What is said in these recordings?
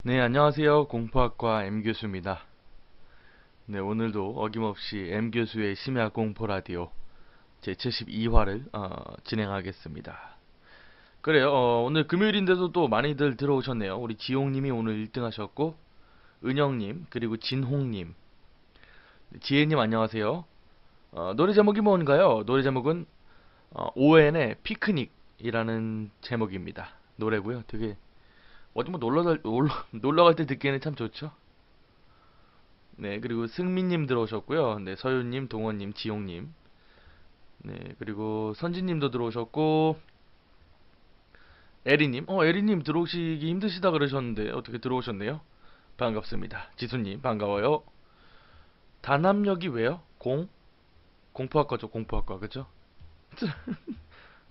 네, 안녕하세요. 공포학과 M교수입니다. 네, 오늘도 어김없이 M교수의 심야 공포 라디오 제72화를 진행하겠습니다. 그래요, 오늘 금요일인데도 또 많이들 들어오셨네요. 우리 지용님이 오늘 1등 하셨고, 은영님, 그리고 진홍님, 지혜님 안녕하세요. 노래 제목이 뭔가요? 노래 제목은 ON의 피크닉이라는 제목입니다. 노래고요. 되게 어디 뭐 놀러 갈 때 듣기에는 참 좋죠. 네, 그리고 승민님 들어오셨고요. 네, 서윤님, 동원님, 지용님. 네, 그리고 선진님도 들어오셨고, 에리님. 에리님 들어오시기 힘드시다 그러셨는데, 어떻게 들어오셨네요? 반갑습니다. 지수님, 반가워요. 단합력이 왜요? 공포학과죠, 공포학과, 그죠?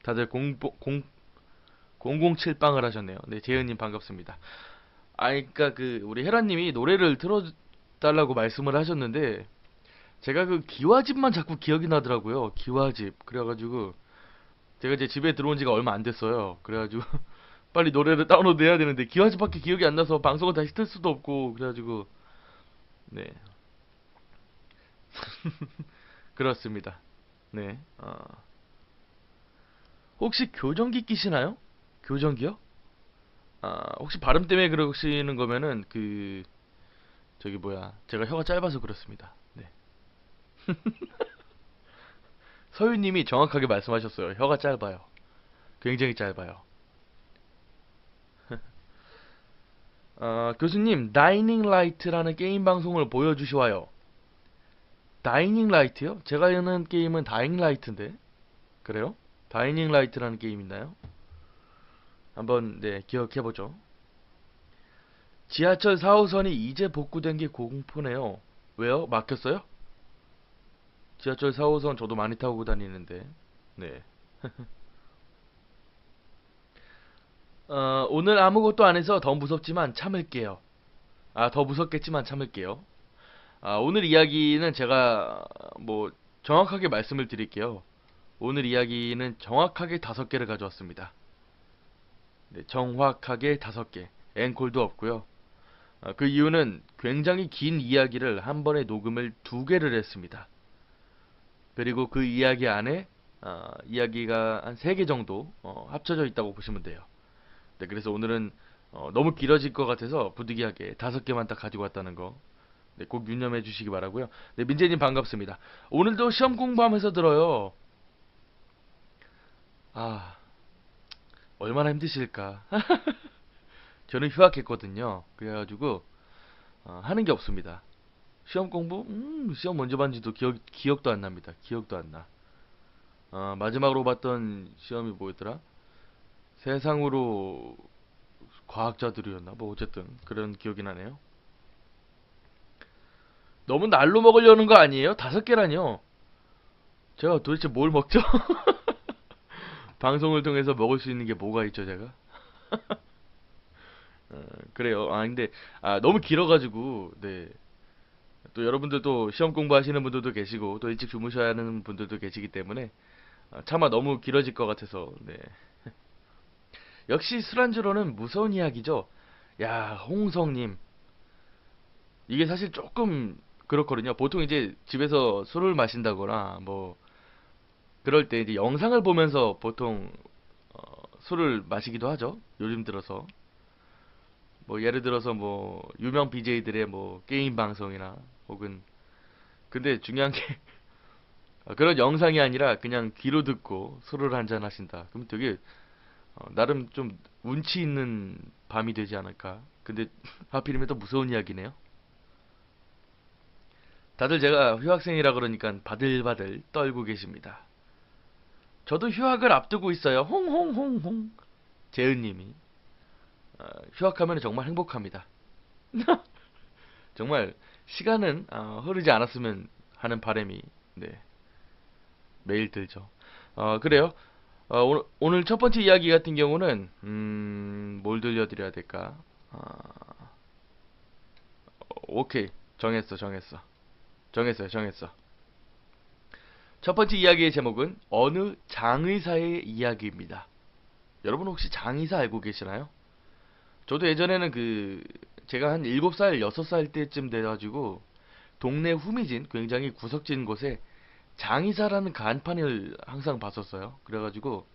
다들 007빵을 하셨네요. 네, 재현님 반갑습니다. 그니까 우리 헤라님이 노래를 틀어달라고 말씀을 하셨는데, 제가 그 기와집만 자꾸 기억이 나더라고요. 기와집. 그래가지고 제가 이제 집에 들어온 지가 얼마 안 됐어요. 그래가지고 빨리 노래를 다운로드 해야 되는데 기와집밖에 기억이 안 나서 방송을 다시 틀 수도 없고 그래가지고 네 그렇습니다. 네 혹시 교정기 끼시나요? 교정기요? 혹시 발음 때문에 그러시는 거면은 저기 뭐야 제가 혀가 짧아서 그렇습니다. 네 서유님이 정확하게 말씀하셨어요. 혀가 짧아요. 굉장히 짧아요. 교수님, 다이닝 라이트라는 게임 방송을 보여주시와요. 다이닝 라이트요? 제가 하는 게임은 다잉 라이트인데. 그래요? 다이닝 라이트라는 게임 있나요? 한번, 네, 기억해보죠. 지하철 4호선이 이제 복구된 게 공포네요. 왜요? 막혔어요? 지하철 4호선 저도 많이 타고 다니는데. 네. 오늘 아무것도 안 해서 더 무섭지만 참을게요. 더 무섭겠지만 참을게요. 오늘 이야기는 제가 뭐 정확하게 말씀을 드릴게요. 오늘 이야기는 정확하게 5개를 가져왔습니다. 네, 정확하게 5개. 앵콜도 없고요. 그 이유는 굉장히 긴 이야기를 한 번에 녹음을 2개를 했습니다. 그리고 그 이야기 안에 이야기가 한 3개 정도 합쳐져 있다고 보시면 돼요. 네, 그래서 오늘은 너무 길어질 것 같아서 부득이하게 5개만 딱 가지고 왔다는 거. 네, 꼭 유념해 주시기 바라고요. 네, 민재님 반갑습니다. 오늘도 시험 공부하면서 들어요. 아, 얼마나 힘드실까. 저는 휴학했거든요. 그래가지고 하는 게 없습니다. 시험 공부? 시험 먼저 봤는지도 기억도 안 납니다. 기억도 안 나. 마지막으로 봤던 시험이 뭐였더라? 세상으로 과학자들이었나? 뭐 어쨌든 그런 기억이 나네요. 너무 날로 먹으려는 거 아니에요? 5개라뇨. 제가 도대체 뭘 먹죠? 방송을 통해서 먹을 수 있는 게 뭐가 있죠, 제가? 그래요. 근데 너무 길어가지고 네. 또 여러분들도 시험 공부하시는 분들도 계시고 또 일찍 주무셔야 하는 분들도 계시기 때문에 차마 너무 길어질 것 같아서 네. 역시 술안주로는 무서운 이야기죠. 야, 홍성님. 이게 사실 조금 그렇거든요. 보통 이제 집에서 술을 마신다거나 뭐 그럴 때 이제 영상을 보면서 보통 술을 마시기도 하죠. 요즘 들어서. 뭐 예를 들어서 뭐 유명 BJ들의 뭐 게임 방송이나 혹은 근데 중요한 게 그런 영상이 아니라 그냥 귀로 듣고 술을 한잔 하신다. 그럼 되게 나름 좀 운치 있는 밤이 되지 않을까. 근데 하필이면 또 무서운 이야기네요. 다들 제가 휴학생이라 그러니까 바들바들 떨고 계십니다. 저도 휴학을 앞두고 있어요. 홍홍홍홍. 재은님이 휴학하면 정말 행복합니다. 정말 시간은 흐르지 않았으면 하는 바람이 네, 매일 들죠. 그래요. 오늘 첫 번째 이야기 같은 경우는 뭘 들려드려야 될까? 오케이 정했어요. 첫 번째 이야기의 제목은 어느 장의사의 이야기입니다. 여러분 혹시 장의사 알고 계시나요? 저도 예전에는 제가 한 7살, 6살 때쯤 돼가지고 동네 후미진, 굉장히 구석진 곳에 장의사라는 간판을 항상 봤었어요. 그래가지고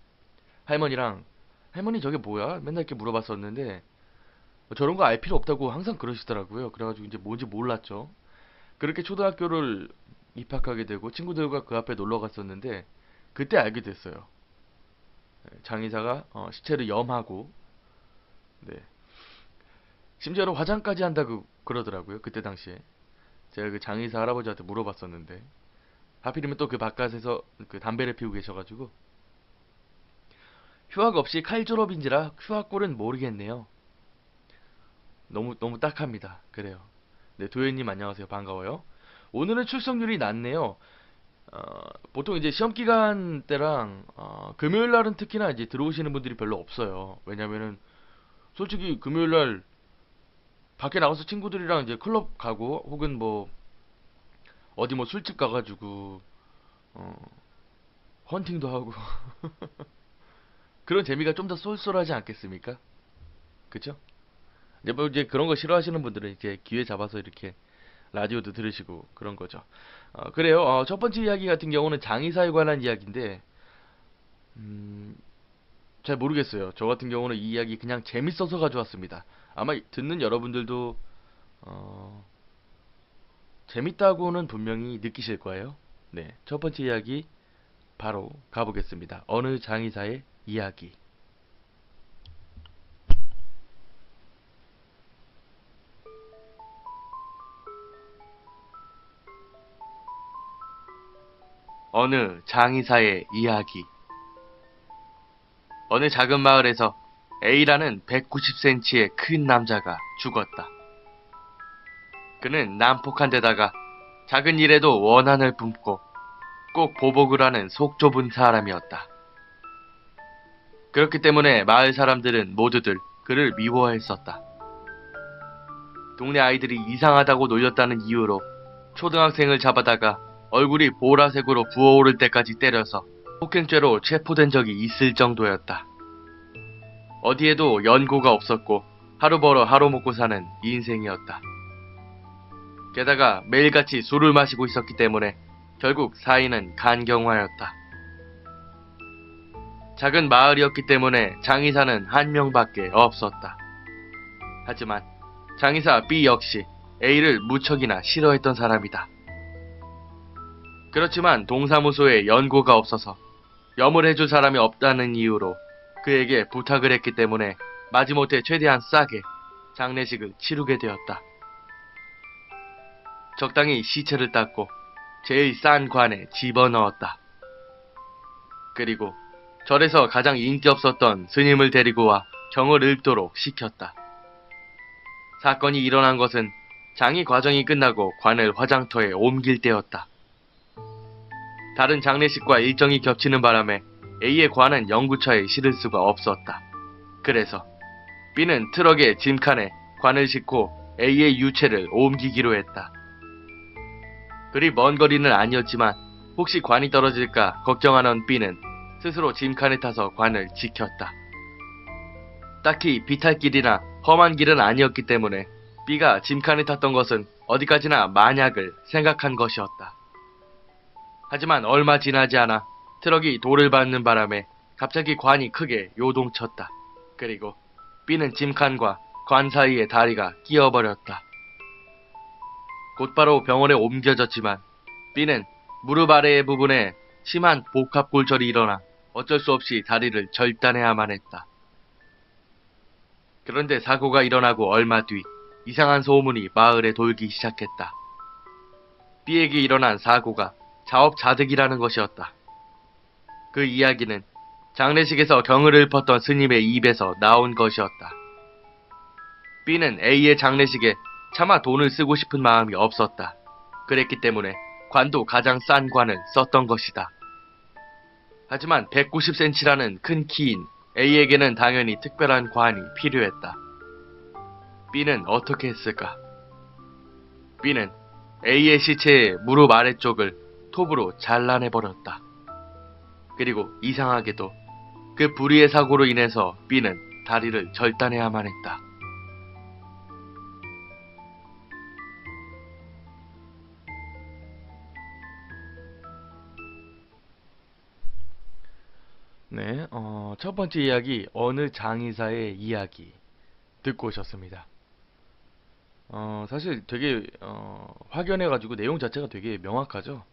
할머니랑 할머니 저게 뭐야? 맨날 이렇게 물어봤었는데 저런 거 알 필요 없다고 항상 그러시더라고요. 그래가지고 이제 뭔지 몰랐죠. 그렇게 초등학교를 입학하게 되고 친구들과 그 앞에 놀러 갔었는데 그때 알게 됐어요. 장의사가 시체를 염하고 네. 심지어는 화장까지 한다고 그러더라고요. 그때 당시에 제가 그 장의사 할아버지한테 물어봤었는데 하필이면 또 그 바깥에서 그 담배를 피우고 계셔가지고 휴학 없이 칼 졸업인지라 휴학골은 모르겠네요. 너무 딱합니다. 그래요. 네, 도현님 안녕하세요. 반가워요. 오늘은 출석률이 낮네요. 보통 이제 시험 기간 때랑 금요일 날은 특히나 이제 들어오시는 분들이 별로 없어요. 왜냐면은 솔직히 금요일 날 밖에 나가서 친구들이랑 이제 클럽 가고 혹은 뭐 어디 뭐 술집 가가지고 어, 헌팅도 하고 그런 재미가 좀 더 쏠쏠하지 않겠습니까? 그쵸? 이제 뭐 이제 그런 거 싫어하시는 분들은 이제 기회 잡아서 이렇게 라디오도 들으시고 그런 거죠. 그래요. 첫 번째 이야기 같은 경우는 장의사에 관한 이야기인데 음, 잘 모르겠어요. 저 같은 경우는 이 이야기 그냥 재밌어서 가져왔습니다. 아마 듣는 여러분들도 어, 재밌다고는 분명히 느끼실 거예요. 네, 첫 번째 이야기 바로 가보겠습니다. 어느 장의사의 이야기. 어느 장의사의 이야기. 어느 작은 마을에서 A라는 190cm의 큰 남자가 죽었다. 그는 난폭한 데다가 작은 일에도 원한을 뿜고 꼭 보복을 하는 속 좁은 사람이었다. 그렇기 때문에 마을 사람들은 모두들 그를 미워했었다. 동네 아이들이 이상하다고 놀렸다는 이유로 초등학생을 잡아다가 얼굴이 보라색으로 부어오를 때까지 때려서 폭행죄로 체포된 적이 있을 정도였다. 어디에도 연고가 없었고 하루 벌어 하루 먹고 사는 인생이었다. 게다가 매일같이 술을 마시고 있었기 때문에 결국 사인은 간경화였다. 작은 마을이었기 때문에 장의사는 한 명밖에 없었다. 하지만 장의사 B 역시 A를 무척이나 싫어했던 사람이다. 그렇지만 동사무소에 연고가 없어서 염을 해줄 사람이 없다는 이유로 그에게 부탁을 했기 때문에 마지못해 최대한 싸게 장례식을 치르게 되었다. 적당히 시체를 닦고 제일 싼 관에 집어넣었다. 그리고 절에서 가장 인기 없었던 스님을 데리고 와 경을 읊도록 시켰다. 사건이 일어난 것은 장의 과정이 끝나고 관을 화장터에 옮길 때였다. 다른 장례식과 일정이 겹치는 바람에 A의 관은 영구차에 실을 수가 없었다. 그래서 B는 트럭에 짐칸에 관을 싣고 A의 유체를 옮기기로 했다. 그리 먼 거리는 아니었지만 혹시 관이 떨어질까 걱정하는 B는 스스로 짐칸에 타서 관을 지켰다. 딱히 비탈길이나 험한 길은 아니었기 때문에 B가 짐칸에 탔던 것은 어디까지나 만약을 생각한 것이었다. 하지만 얼마 지나지 않아 트럭이 돌을 밟는 바람에 갑자기 관이 크게 요동쳤다. 그리고 B는 짐칸과 관 사이에 다리가 끼어버렸다. 곧바로 병원에 옮겨졌지만 B는 무릎 아래의 부분에 심한 복합골절이 일어나 어쩔 수 없이 다리를 절단해야만 했다. 그런데 사고가 일어나고 얼마 뒤 이상한 소문이 마을에 돌기 시작했다. B에게 일어난 사고가 자업자득이라는 것이었다. 그 이야기는 장례식에서 경을 읊었던 스님의 입에서 나온 것이었다. B는 A의 장례식에 차마 돈을 쓰고 싶은 마음이 없었다. 그랬기 때문에 관도 가장 싼 관을 썼던 것이다. 하지만 190cm라는 큰 키인 A에게는 당연히 특별한 관이 필요했다. B는 어떻게 했을까? B는 A의 시체의 무릎 아래쪽을 톱으로 잘라내버렸다. 그리고 이상하게도 그 불의의 사고로 인해서 B는 다리를 절단해야만 했다. 네, 첫 번째 이야기, 어느 장의사의 이야기 듣고 오셨습니다. 사실 되게, 확연해가지고 내용 자체가 되게 명확하죠?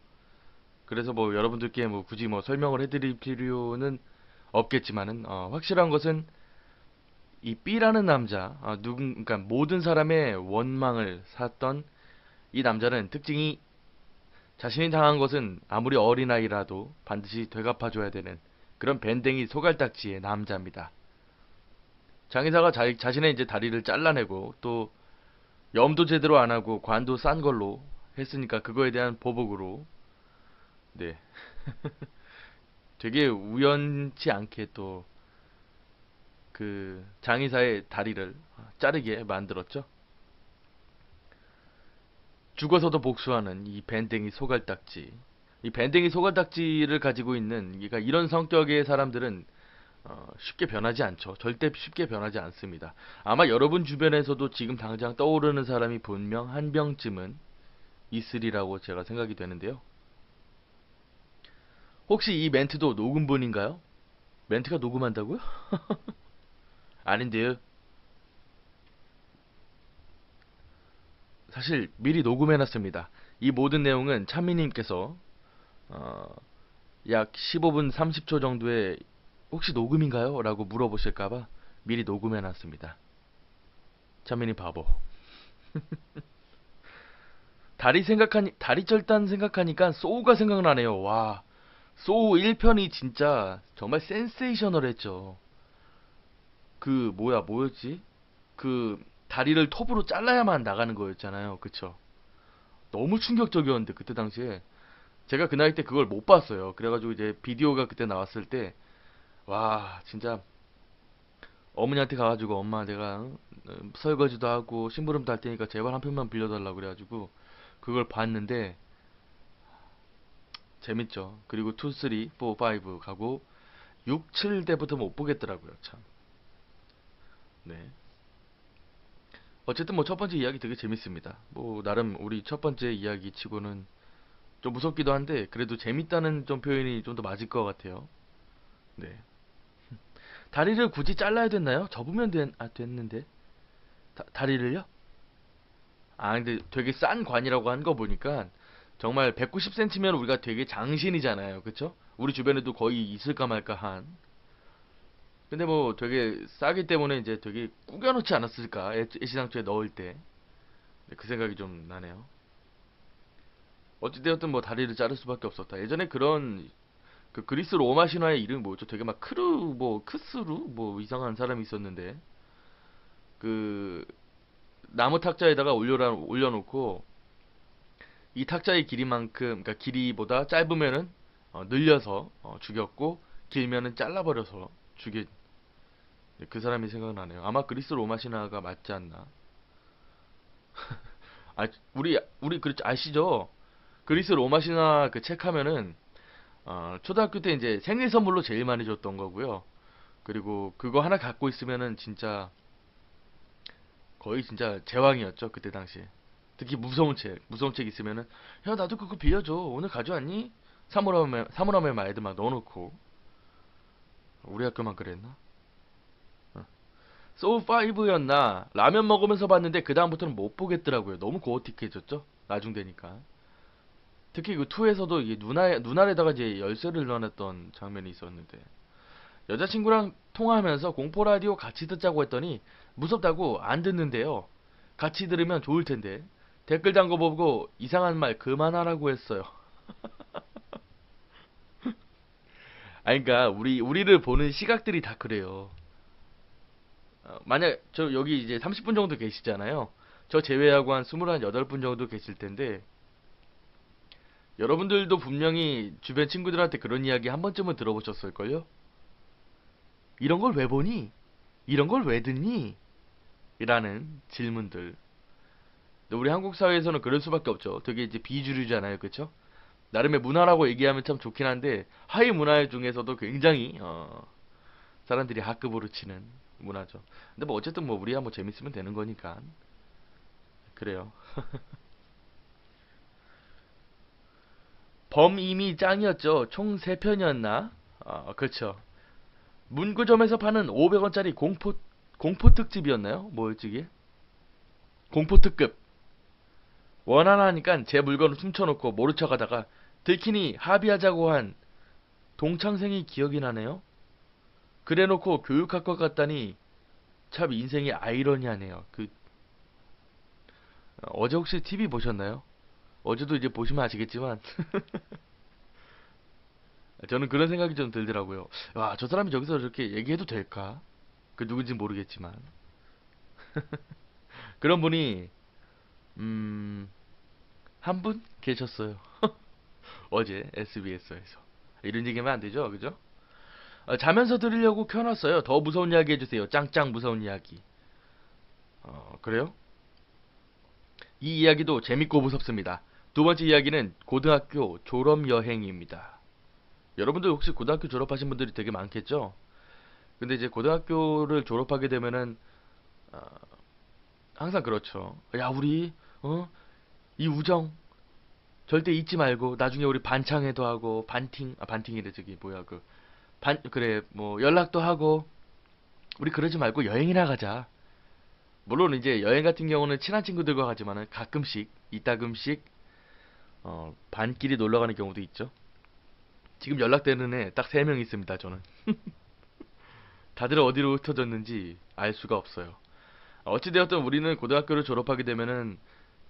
그래서 뭐 여러분들께 뭐 굳이 뭐 설명을 해드릴 필요는 없겠지만은, 확실한 것은 이 B라는 남자, 그러니까 모든 사람의 원망을 샀던 이 남자는 특징이 자신이 당한 것은 아무리 어린아이라도 반드시 되갚아줘야 되는 그런 밴댕이 소갈딱지의 남자입니다. 장의사가 자신의 이제 다리를 잘라내고 또 염도 제대로 안 하고 관도 싼 걸로 했으니까 그거에 대한 보복으로 네 되게 우연치 않게 또 그 장의사의 다리를 자르게 만들었죠. 죽어서도 복수하는 이 밴댕이 소갈딱지. 이 밴댕이 소갈딱지를 가지고 있는 그러니까 이런 성격의 사람들은 쉽게 변하지 않죠. 절대 쉽게 변하지 않습니다. 아마 여러분 주변에서도 지금 당장 떠오르는 사람이 분명 한 명쯤은 있으리라고 제가 생각이 되는데요. 혹시 이 멘트도 녹음본인가요? 멘트가 녹음한다고요? 아닌데요. 사실 미리 녹음해놨습니다. 이 모든 내용은 찬미님께서 어, 약 15분 30초 정도의 혹시 녹음인가요? 라고 물어보실까봐 미리 녹음해놨습니다. 찬미님 바보. 다리 절단 생각하니까 소우가 생각나네요. 와, 소우 1편이 진짜 정말 센세이셔널했죠. 그 뭐였지? 그 다리를 톱으로 잘라야만 나가는 거였잖아요. 그쵸? 너무 충격적이었는데 그때 당시에 제가 그 나이 때 그걸 못 봤어요. 그래가지고 이제 비디오가 그때 나왔을 때 와 진짜 어머니한테 가가지고 엄마 내가 설거지도 하고 심부름도 할 테니까 제발 한 편만 빌려달라고 그래가지고 그걸 봤는데 재밌죠. 그리고 2, 3, 4, 5 가고 6, 7대부터 못 보겠더라고요. 참. 네. 어쨌든 뭐 첫 번째 이야기 되게 재밌습니다. 뭐 나름 우리 첫 번째 이야기 치고는 좀 무섭기도 한데 그래도 재밌다는 좀 표현이 좀 더 맞을 것 같아요. 네. 다리를 굳이 잘라야 됐나요? 접으면 됐는데. 다리를요? 근데 되게 싼 관이라고 한 거 보니까 정말 190cm면 우리가 되게 장신이잖아요. 그쵸? 우리 주변에도 거의 있을까 말까 한. 근데 뭐 되게 싸기 때문에 이제 되게 구겨놓지 않았을까? 애시당초에 넣을 때. 네, 그 생각이 좀 나네요. 어찌되었든 뭐 다리를 자를 수밖에 없었다. 예전에 그런 그 그리스 로마 신화의 이름이 뭐였죠? 되게 막 크스루 뭐 이상한 사람이 있었는데 그 나무 탁자에다가 올려놓고 이 탁자의 길이만큼 그러니까 길이보다 짧으면은 늘려서 죽였고 길면은 잘라버려서 죽인 그 사람이 생각나네요. 아마 그리스 로마 신화가 맞지 않나? 우리 그 아시죠? 그리스 로마 신화 그 책 하면은 초등학교 때 이제 생일 선물로 제일 많이 줬던 거고요. 그리고 그거 하나 갖고 있으면은 진짜 거의 진짜 제왕이었죠 그때 당시에. 특히 무서운 책 있으면은 야 나도 그거 빌려줘 오늘 가져왔니? 사물함에 말도 막 넣어놓고 우리 학교만 그랬나? 소우5였나 라면 먹으면서 봤는데 그 다음부터는 못 보겠더라고요. 너무 고어틱해졌죠 나중 되니까. 특히 그 2에서도 이게 눈알에다가 이제 열쇠를 넣어놨던 장면이 있었는데 여자친구랑 통화하면서 공포 라디오 같이 듣자고 했더니 무섭다고 안 듣는데요. 같이 들으면 좋을 텐데 댓글 단 거 보고 이상한 말 그만하라고 했어요. 그러니까 우리를 보는 시각들이 다 그래요. 만약 저 여기 이제 30분 정도 계시잖아요. 저 제외하고 한 28분 정도 계실 텐데 여러분들도 분명히 주변 친구들한테 그런 이야기 한 번쯤은 들어보셨을걸요? 이런 걸 왜 보니? 이런 걸 왜 듣니? 이라는 질문들. 근데 우리 한국 사회에서는 그럴 수밖에 없죠. 되게 이제 비주류잖아요. 그쵸? 나름의 문화라고 얘기하면 참 좋긴 한데 하위 문화 중에서도 굉장히 사람들이 하급으로 치는 문화죠. 근데 뭐 어쨌든 뭐 우리야 뭐 재밌으면 되는 거니까 그래요. 범임이 짱이었죠. 총 3편이었나? 그렇죠. 문구점에서 파는 500원짜리 공포 특집이었나요? 뭐였지 이게? 공포 특급. 원하나 하니까 제 물건을 훔쳐놓고 모른 척하다가 들키니 합의하자고 한 동창생이 기억이 나네요. 그래놓고 교육학과 갔다니 참 인생이 아이러니하네요. 어제 혹시 TV 보셨나요? 어제도 이제 보시면 아시겠지만 저는 그런 생각이 좀 들더라고요. 와, 저 사람이 저기서 저렇게 얘기해도 될까? 그 누군지 모르겠지만 그런 분이 한 분 계셨어요. 어제 SBS에서 이런 얘기하면 안 되죠, 그죠? 자면서 들으려고 켜놨어요. 더 무서운 이야기 해주세요. 짱짱 무서운 이야기. 그래요? 이 이야기도 재밌고 무섭습니다. 두 번째 이야기는 고등학교 졸업 여행입니다. 여러분들 혹시 고등학교 졸업하신 분들이 되게 많겠죠? 근데 이제 고등학교를 졸업하게 되면은 어, 항상 그렇죠. 야, 우리 이 우정 절대 잊지 말고 나중에 우리 반창회도 하고 반팅이래. 저기 뭐야 그래 뭐 연락도 하고 우리 그러지 말고 여행이나 가자. 물론 이제 여행 같은 경우는 친한 친구들과 가지만은 가끔씩 이따금씩 반끼리 놀러 가는 경우도 있죠. 지금 연락되는 애 딱 3명 있습니다, 저는. 다들 어디로 흩어졌는지 알 수가 없어요. 어찌되었든 우리는 고등학교를 졸업하게 되면은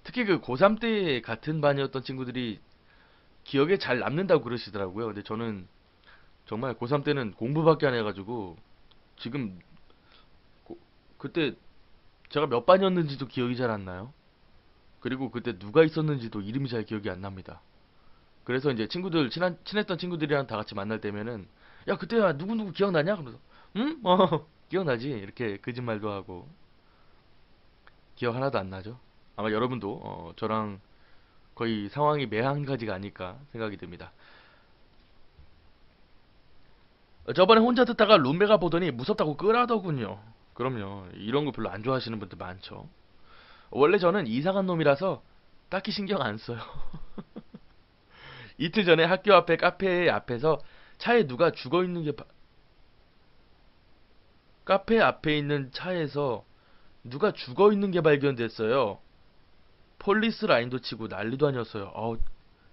특히 그 고3 때 같은 반이었던 친구들이 기억에 잘 남는다고 그러시더라고요. 근데 저는 정말 고3 때는 공부밖에 안 해가지고 지금 그때 제가 몇 반이었는지도 기억이 잘 안 나요. 그리고 그때 누가 있었는지도 이름이 잘 기억이 안 납니다. 그래서 이제 친했던 친구들이랑 다 같이 만날 때면은 야, 그때야 누구누구 기억나냐? 그러면서 응? 기억나지? 이렇게 거짓말도 하고 기억 하나도 안 나죠. 아마 여러분도 저랑 거의 상황이 매한가지가 아닐까 생각이 듭니다. 저번에 혼자 듣다가 룸메가 보더니 무섭다고 끄라더군요. 그럼요. 이런 거 별로 안 좋아하시는 분들 많죠. 원래 저는 이상한 놈이라서 딱히 신경 안 써요. 이틀 전에 학교 앞에 카페 앞에서 차에 누가 죽어 있는 게 카페 앞에 있는 차에서 누가 죽어 있는 게 발견됐어요. 폴리스 라인도 치고 난리도 아니었어요.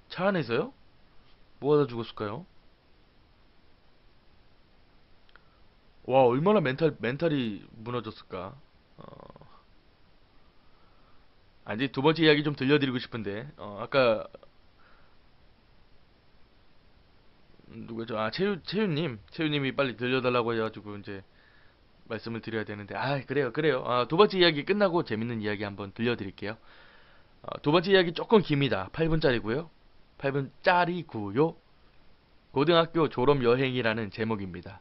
차 안에서요? 뭐 하다 죽었을까요? 와, 얼마나 멘탈이 무너졌을까? 아니, 두 번째 이야기 좀 들려드리고 싶은데, 아까, 누구죠? 채유님이 빨리 들려달라고 해가지고, 이제, 말씀을 드려야 되는데, 그래요. 두 번째 이야기 끝나고 재밌는 이야기 한번 들려드릴게요. 두 번째 이야기 조금 깁니다. 8분짜리고요. 8분짜리고요. 고등학교 졸업 여행이라는 제목입니다.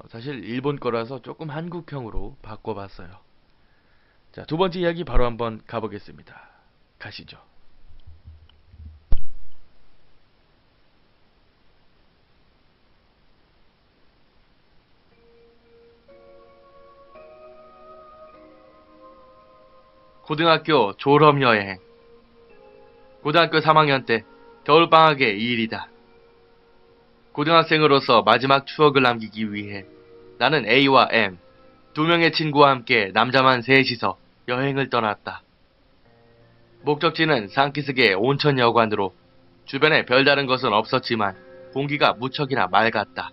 사실 일본 거라서 조금 한국형으로 바꿔봤어요. 자, 두 번째 이야기 바로 한번 가보겠습니다. 가시죠. 고등학교 졸업 여행. 고등학교 3학년 때 겨울방학의 일이다. 고등학생으로서 마지막 추억을 남기기 위해 나는 A와 M, 2명의 친구와 함께 남자만 셋이서 여행을 떠났다. 목적지는 산키스계 온천여관으로 주변에 별다른 것은 없었지만 공기가 무척이나 맑았다.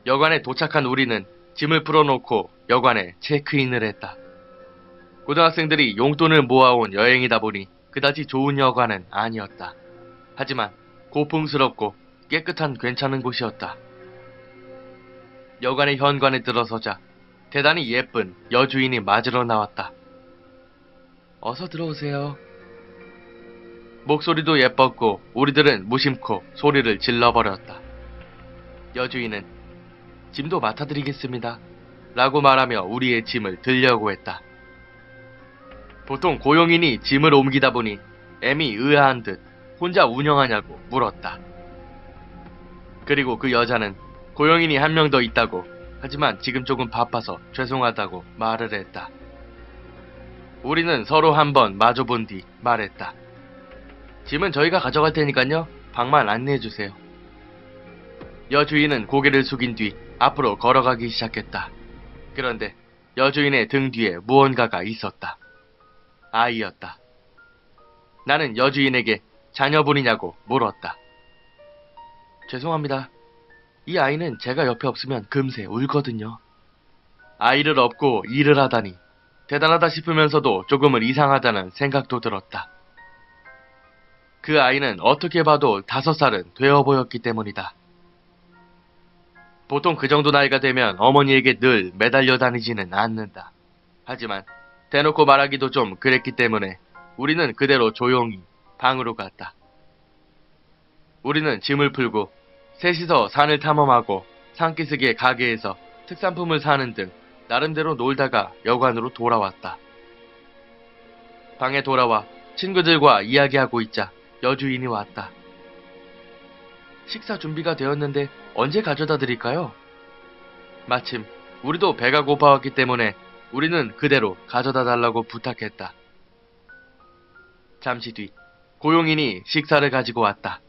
여관에 도착한 우리는 짐을 풀어놓고 여관에 체크인을 했다. 고등학생들이 용돈을 모아온 여행이다 보니 그다지 좋은 여관은 아니었다. 하지만 고풍스럽고 깨끗한 괜찮은 곳이었다. 여관의 현관에 들어서자 대단히 예쁜 여주인이 맞으러 나왔다. 어서 들어오세요. 목소리도 예뻤고 우리들은 무심코 소리를 질러버렸다. 여주인은 짐도 맡아드리겠습니다. 라고 말하며 우리의 짐을 들려고 했다. 보통 고용인이 짐을 옮기다 보니 M이 의아한 듯 혼자 운영하냐고 물었다. 그리고 그 여자는 고용인이 한 명 더 있다고, 하지만 지금 조금 바빠서 죄송하다고 말을 했다. 우리는 서로 한번 마주본 뒤 말했다. 짐은 저희가 가져갈 테니까요. 방만 안내해주세요. 여주인은 고개를 숙인 뒤 앞으로 걸어가기 시작했다. 그런데 여주인의 등 뒤에 무언가가 있었다. 아이였다. 나는 여주인에게 자녀분이냐고 물었다. 죄송합니다. 이 아이는 제가 옆에 없으면 금세 울거든요. 아이를 업고 일을 하다니 대단하다 싶으면서도 조금은 이상하다는 생각도 들었다. 그 아이는 어떻게 봐도 5살은 되어 보였기 때문이다. 보통 그 정도 나이가 되면 어머니에게 늘 매달려 다니지는 않는다. 하지만 대놓고 말하기도 좀 그랬기 때문에 우리는 그대로 조용히 방으로 갔다. 우리는 짐을 풀고 셋이서 산을 탐험하고 산기슭의 가게에서 특산품을 사는 등 나름대로 놀다가 여관으로 돌아왔다. 방에 돌아와 친구들과 이야기하고 있자 여주인이 왔다. 식사 준비가 되었는데 언제 가져다 드릴까요? 마침 우리도 배가 고파왔기 때문에 우리는 그대로 가져다 달라고 부탁했다. 잠시 뒤 고용인이 식사를 가지고 왔다.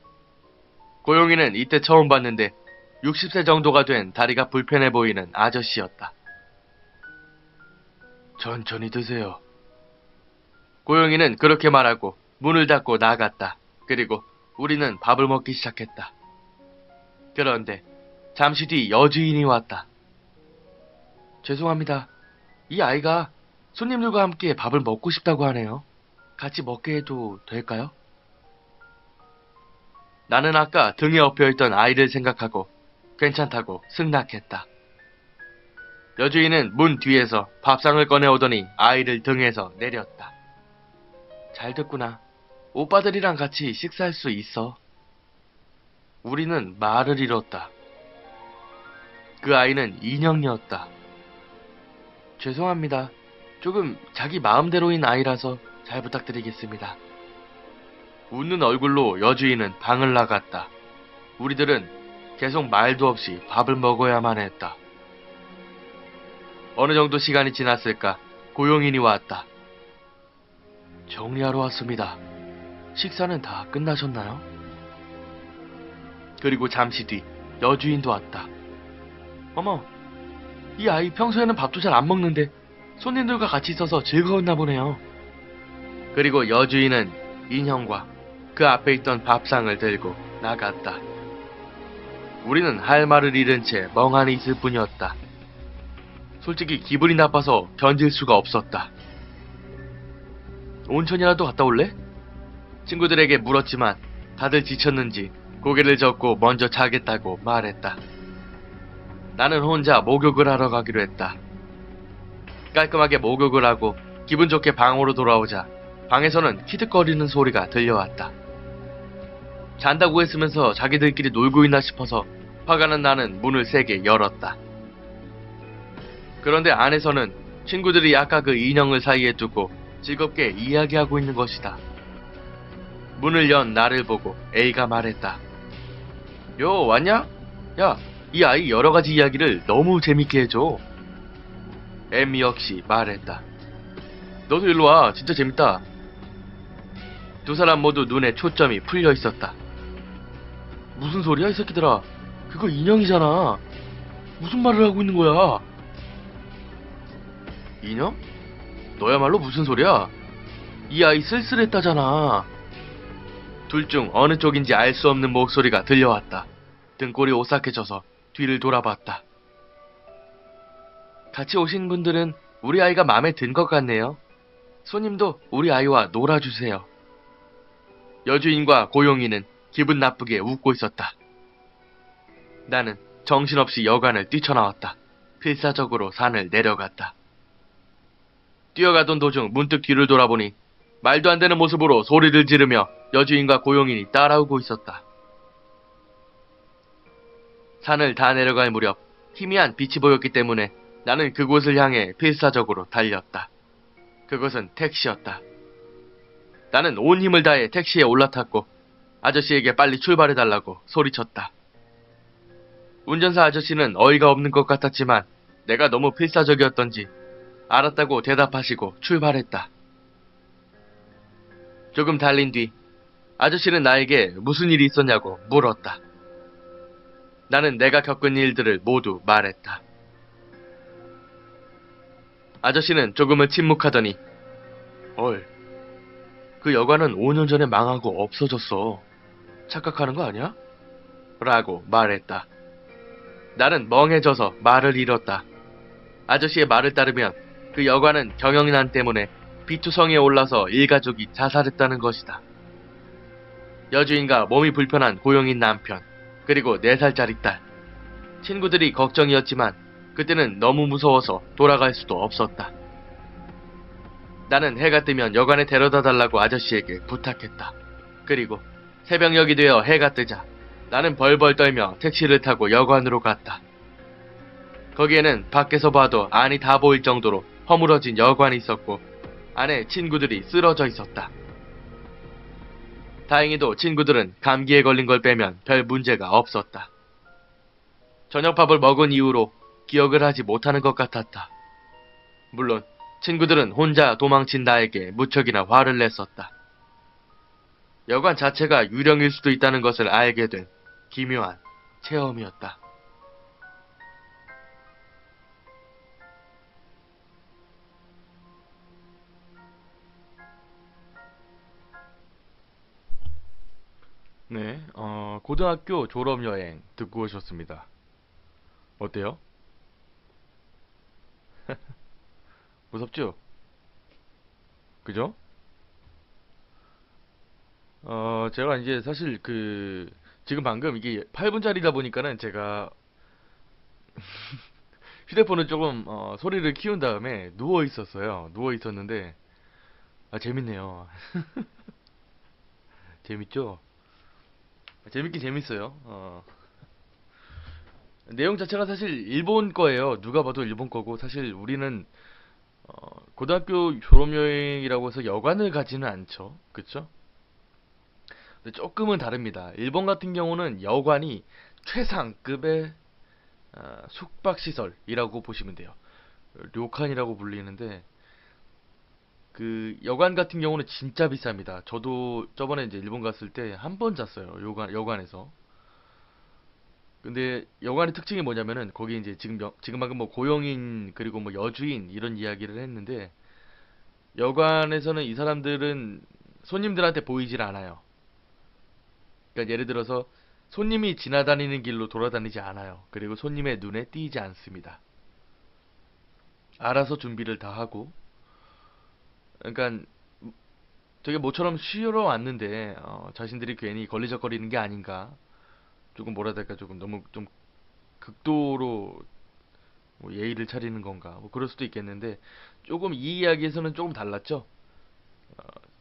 고용인은 이때 처음 봤는데 60세 정도가 된 다리가 불편해 보이는 아저씨였다. 천천히 드세요. 고용인은 그렇게 말하고 문을 닫고 나갔다. 그리고 우리는 밥을 먹기 시작했다. 그런데 잠시 뒤 여주인이 왔다. 죄송합니다. 이 아이가 손님들과 함께 밥을 먹고 싶다고 하네요. 같이 먹게 해도 될까요? 나는 아까 등에 엎여있던 아이를 생각하고 괜찮다고 승낙했다. 여주인은 문 뒤에서 밥상을 꺼내오더니 아이를 등에서 내렸다. 잘 됐구나. 오빠들이랑 같이 식사할 수 있어. 우리는 말을 잃었다. 그 아이는 인형이었다. 죄송합니다. 조금 자기 마음대로인 아이라서 잘 부탁드리겠습니다. 웃는 얼굴로 여주인은 방을 나갔다. 우리들은 계속 말도 없이 밥을 먹어야만 했다. 어느 정도 시간이 지났을까 고용인이 왔다. 정리하러 왔습니다. 식사는 다 끝나셨나요? 그리고 잠시 뒤 여주인도 왔다. 어머, 이 아이 평소에는 밥도 잘 안 먹는데 손님들과 같이 있어서 즐거웠나 보네요. 그리고 여주인은 인형과 그 앞에 있던 밥상을 들고 나갔다. 우리는 할 말을 잃은 채 멍하니 있을 뿐이었다. 솔직히 기분이 나빠서 견딜 수가 없었다. 온천이라도 갔다 올래? 친구들에게 물었지만 다들 지쳤는지 고개를 젓고 먼저 자겠다고 말했다. 나는 혼자 목욕을 하러 가기로 했다. 깔끔하게 목욕을 하고 기분 좋게 방으로 돌아오자 방에서는 키득거리는 소리가 들려왔다. 잔다고 했으면서 자기들끼리 놀고 있나 싶어서 화가 난 나는 문을 세게 열었다. 그런데 안에서는 친구들이 아까 그 인형을 사이에 두고 즐겁게 이야기하고 있는 것이다. 문을 연 나를 보고 A가 말했다. 요, 왔냐? 야, 이 아이 여러가지 이야기를 너무 재밌게 해줘. M 역시 말했다. 너도 일로 와. 진짜 재밌다. 두 사람 모두 눈에 초점이 풀려 있었다. 무슨 소리야, 이 새끼들아. 그거 인형이잖아. 무슨 말을 하고 있는 거야? 인형? 너야말로 무슨 소리야? 이 아이 쓸쓸했다잖아. 둘 중 어느 쪽인지 알 수 없는 목소리가 들려왔다. 등골이 오싹해져서 뒤를 돌아봤다. 같이 오신 분들은 우리 아이가 마음에 든 것 같네요. 손님도 우리 아이와 놀아주세요. 여주인과 고용인은 기분 나쁘게 웃고 있었다. 나는 정신없이 여관을 뛰쳐나왔다. 필사적으로 산을 내려갔다. 뛰어가던 도중 문득 뒤를 돌아보니 말도 안 되는 모습으로 소리를 지르며 여주인과 고용인이 따라오고 있었다. 산을 다 내려갈 무렵 희미한 빛이 보였기 때문에 나는 그곳을 향해 필사적으로 달렸다. 그것은 택시였다. 나는 온 힘을 다해 택시에 올라탔고 아저씨에게 빨리 출발해달라고 소리쳤다. 운전사 아저씨는 어이가 없는 것 같았지만 내가 너무 필사적이었던지 알았다고 대답하시고 출발했다. 조금 달린 뒤 아저씨는 나에게 무슨 일이 있었냐고 물었다. 나는 내가 겪은 일들을 모두 말했다. 아저씨는 조금은 침묵하더니 헐, 그 여관은 5년 전에 망하고 없어졌어. 착각하는 거 아니야? 라고 말했다. 나는 멍해져서 말을 잃었다. 아저씨의 말을 따르면 그 여관은 경영난 때문에 비투성에 올라서 일가족이 자살했다는 것이다. 여주인과 몸이 불편한 고용인 남편, 그리고 4살짜리 딸. 친구들이 걱정이었지만 그때는 너무 무서워서 돌아갈 수도 없었다. 나는 해가 뜨면 여관에 데려다 달라고 아저씨에게 부탁했다. 그리고 새벽녘이 되어 해가 뜨자 나는 벌벌 떨며 택시를 타고 여관으로 갔다. 거기에는 밖에서 봐도 안이 다 보일 정도로 허물어진 여관이 있었고 안에 친구들이 쓰러져 있었다. 다행히도 친구들은 감기에 걸린 걸 빼면 별 문제가 없었다. 저녁밥을 먹은 이후로 기억을 하지 못하는 것 같았다. 물론 친구들은 혼자 도망친 나에게 무척이나 화를 냈었다. 여관 자체가 유령일 수도 있다는 것을 알게 된 기묘한 체험이었다. 네, 고등학교 졸업여행 듣고 오셨습니다. 어때요? 무섭죠? 그죠? 제가 이제 사실 지금 방금 이게 8분짜리다 보니까는 제가 휴대폰을 조금, 소리를 키운 다음에 누워 있었어요. 누워 있었는데, 재밌네요. 재밌죠? 재밌긴 재밌어요. 내용 자체가 사실 일본 거예요. 누가 봐도 일본 거고, 사실 우리는, 고등학교 졸업여행이라고 해서 여관을 가지는 않죠. 그쵸? 근데 조금은 다릅니다. 일본 같은 경우는 여관이 최상급의 숙박시설이라고 보시면 돼요. 료칸이라고 불리는데 그 여관 같은 경우는 진짜 비쌉니다. 저도 저번에 이제 일본 갔을 때 한 번 잤어요. 여관에서. 근데 여관의 특징이 뭐냐면은 거기 이제 지금 방금 뭐 고용인 그리고 뭐 여주인 이런 이야기를 했는데 여관에서는 이 사람들은 손님들한테 보이질 않아요. 그러니까 예를 들어서 손님이 지나다니는 길로 돌아다니지 않아요. 그리고 손님의 눈에 띄지 않습니다. 알아서 준비를 다 하고, 그러니까 되게 모처럼 쉬러 왔는데 자신들이 괜히 걸리적거리는 게 아닌가. 조금 뭐라 해야 될까 조금 너무 좀 극도로 뭐 예의를 차리는 건가. 뭐 그럴 수도 있겠는데 조금 이 이야기에서는 조금 달랐죠.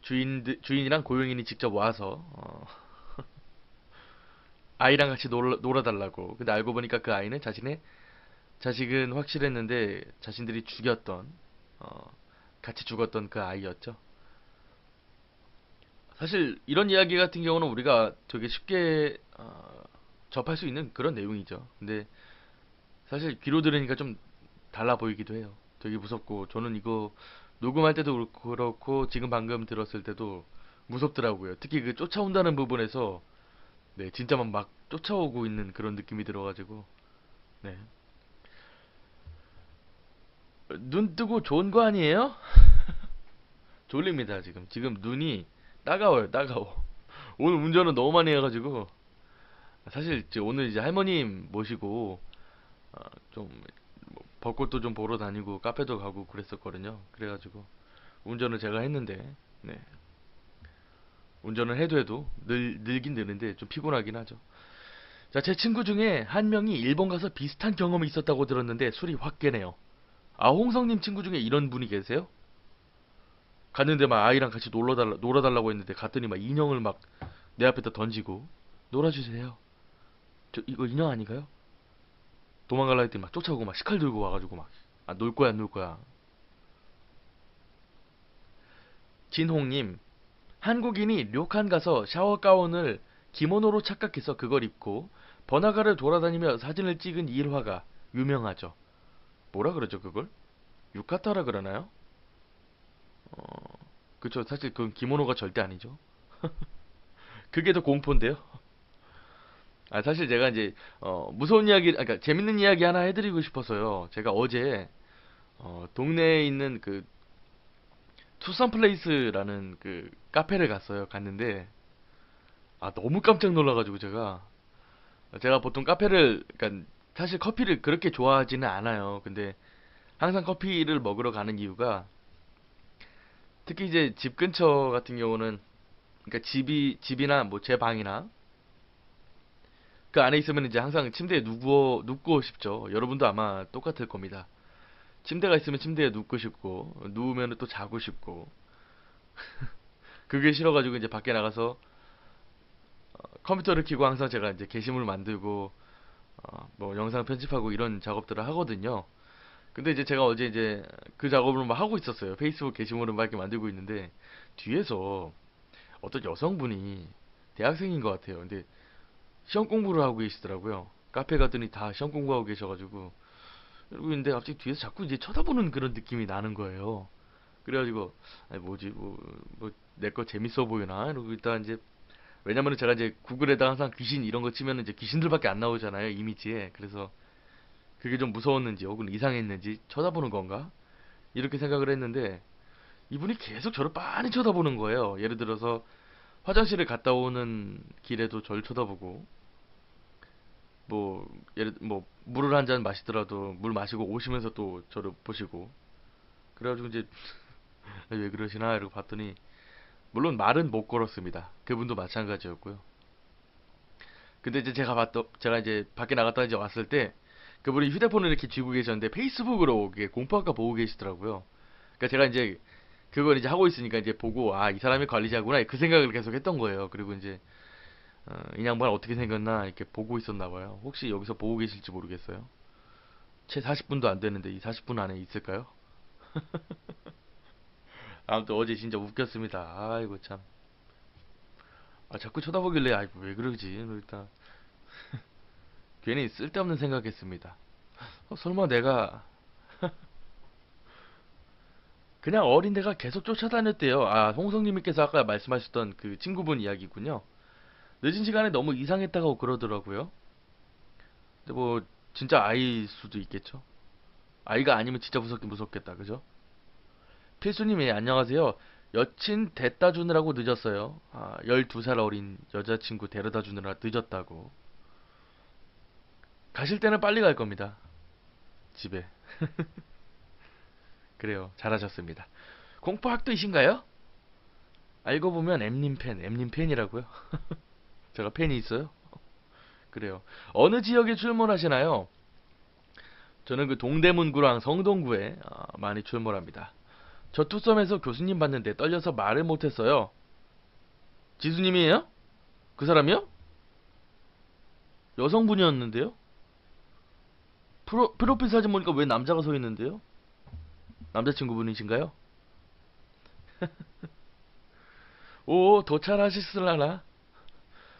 주인이랑 고용인이 직접 와서 아이랑 같이 놀아달라고. 근데 알고 보니까 그 아이는 자신의 자식은 확실했는데 자신들이 죽였던 어, 같이 죽었던 그 아이였죠. 사실 이런 이야기 같은 경우는 우리가 되게 쉽게 접할 수 있는 그런 내용이죠. 근데 사실 귀로 들으니까 좀 달라 보이기도 해요. 되게 무섭고 저는 이거 녹음할 때도 그렇고 지금 방금 들었을 때도 무섭더라고요. 특히 그 쫓아온다는 부분에서 네 진짜 막 쫓아오고 있는 그런 느낌이 들어가지고 네. 눈 뜨고 좋은 거 아니에요? 졸립니다 지금. 지금 눈이 따가워요 따가워. 오늘 운전은 너무 많이 해가지고 사실 오늘 이제 할머님 모시고 좀 벚꽃도 좀 보러 다니고 카페도 가고 그랬었거든요. 그래가지고 운전을 제가 했는데 네. 운전을 해도 늘긴 느는데 좀 피곤하긴 하죠. 자, 제 친구 중에 한 명이 일본 가서 비슷한 경험이 있었다고 들었는데 술이 확 깨네요. 아, 홍성님 친구 중에 이런 분이 계세요? 갔는데 막 아이랑 같이 놀아달라고 했는데 갔더니 막 인형을 막 내 앞에다 던지고 놀아주세요. 저 이거 인형 아닌가요? 도망갈라 했더니 막 쫓아오고 막 식칼 들고 와가지고 막 아, 놀 거야 안 놀 거야. 진홍님, 한국인이 료칸 가서 샤워 가운을 기모노로 착각해서 그걸 입고 번화가를 돌아다니며 사진을 찍은 일화가 유명하죠. 뭐라 그러죠 그걸? 유카타라 그러나요? 어, 그쵸. 사실 그건 기모노가 절대 아니죠. 그게 더 공포인데요. 사실 제가 이제 무서운 이야기, 그러니까 재밌는 이야기 하나 해드리고 싶어서요. 제가 어제 동네에 있는 그 투썸 플레이스라는 그 카페를 갔는데 너무 깜짝 놀라가지고 제가 보통 카페를, 그러니까 사실 커피를 그렇게 좋아하지는 않아요. 근데 항상 커피를 먹으러 가는 이유가, 특히 이제 집 근처 같은 경우는, 그러니까 집이나 뭐 제 방이나 그 안에 있으면 이제 항상 침대에 눕고 싶죠. 여러분도 아마 똑같을 겁니다. 침대가 있으면 침대에 눕고 싶고, 누우면 또 자고 싶고, 그게 싫어가지고 이제 밖에 나가서 컴퓨터를 켜고 항상 제가 이제 게시물 만들고 뭐 영상 편집하고 이런 작업들을 하거든요. 근데 이제 제가 어제 이제 그 작업을 막 하고 있었어요. 페이스북 게시물을 막 이렇게 만들고 있는데 뒤에서 어떤 여성분이, 대학생인 것 같아요. 근데 시험 공부를 하고 계시더라고요. 카페 갔더니 다 시험 공부하고 계셔가지고, 그리고 있는데 갑자기 뒤에서 자꾸 이제 쳐다보는 그런 느낌이 나는 거예요. 그래가지고 아니 뭐지, 뭐 내 거 재밌어 보이나 이러고 일단 이제, 왜냐면은 제가 이제 구글에다 항상 귀신 이런 거 치면은 이제 귀신들밖에 안 나오잖아요, 이미지에. 그래서 그게 좀 무서웠는지 혹은 이상했는지, 쳐다보는 건가 이렇게 생각을 했는데, 이분이 계속 저를 빤히 쳐다보는 거예요. 예를 들어서 화장실을 갔다 오는 길에도 저를 쳐다보고, 뭐 뭐 물을 한 잔 마시더라도 물 마시고 오시면서 또 저를 보시고, 그래가지고 이제 왜 그러시나 이러고 봤더니, 물론 말은 못 걸었습니다. 그분도 마찬가지였고요. 근데 이제 제가 이제 밖에 나갔다 이제 왔을 때 그분이 휴대폰을 이렇게 쥐고 계셨는데 페이스북으로 이게 공포학과 보고 계시더라고요. 그러니까 제가 이제 그걸 이제 하고 있으니까 이제 보고, 이 사람이 관리자구나 그 생각을 계속 했던 거예요. 그리고 이제 이 양반 어떻게 생겼나 이렇게 보고 있었나 봐요. 혹시 여기서 보고 계실지 모르겠어요. 채 40분도 안 되는데 이 40분 안에 있을까요? 아무튼 어제 진짜 웃겼습니다. 아이고 참. 자꾸 쳐다보길래 아이고 왜 그러지? 일단 괜히 쓸데없는 생각했습니다. 설마 내가 그냥 어린애가 계속 쫓아다녔대요. 홍성님께서 아까 말씀하셨던 그 친구분 이야기군요. 늦은 시간에 너무 이상했다고 그러더라고요. 근데 뭐 진짜 아이일 수도 있겠죠. 아이가 아니면 진짜 무섭긴 무섭겠다, 그죠? 필수님, 예, 안녕하세요. 여친 데려다 주느라고 늦었어요. 12살 어린 여자친구 데려다 주느라 늦었다고. 가실 때는 빨리 갈 겁니다. 집에. 그래요. 잘하셨습니다. 공포학도이신가요? 알고 보면 엠님 팬이라고요? 제가 팬이 있어요? 그래요. 어느 지역에 출몰하시나요? 저는 그 동대문구랑 성동구에 많이 출몰합니다. 저 투썸에서 교수님 봤는데 떨려서 말을 못했어요. 지수님이에요? 그 사람이요? 여성분이었는데요? 프로필 사진 보니까 왜 남자가 서 있는데요? 남자친구분이신가요? 오, 도찰하실라나?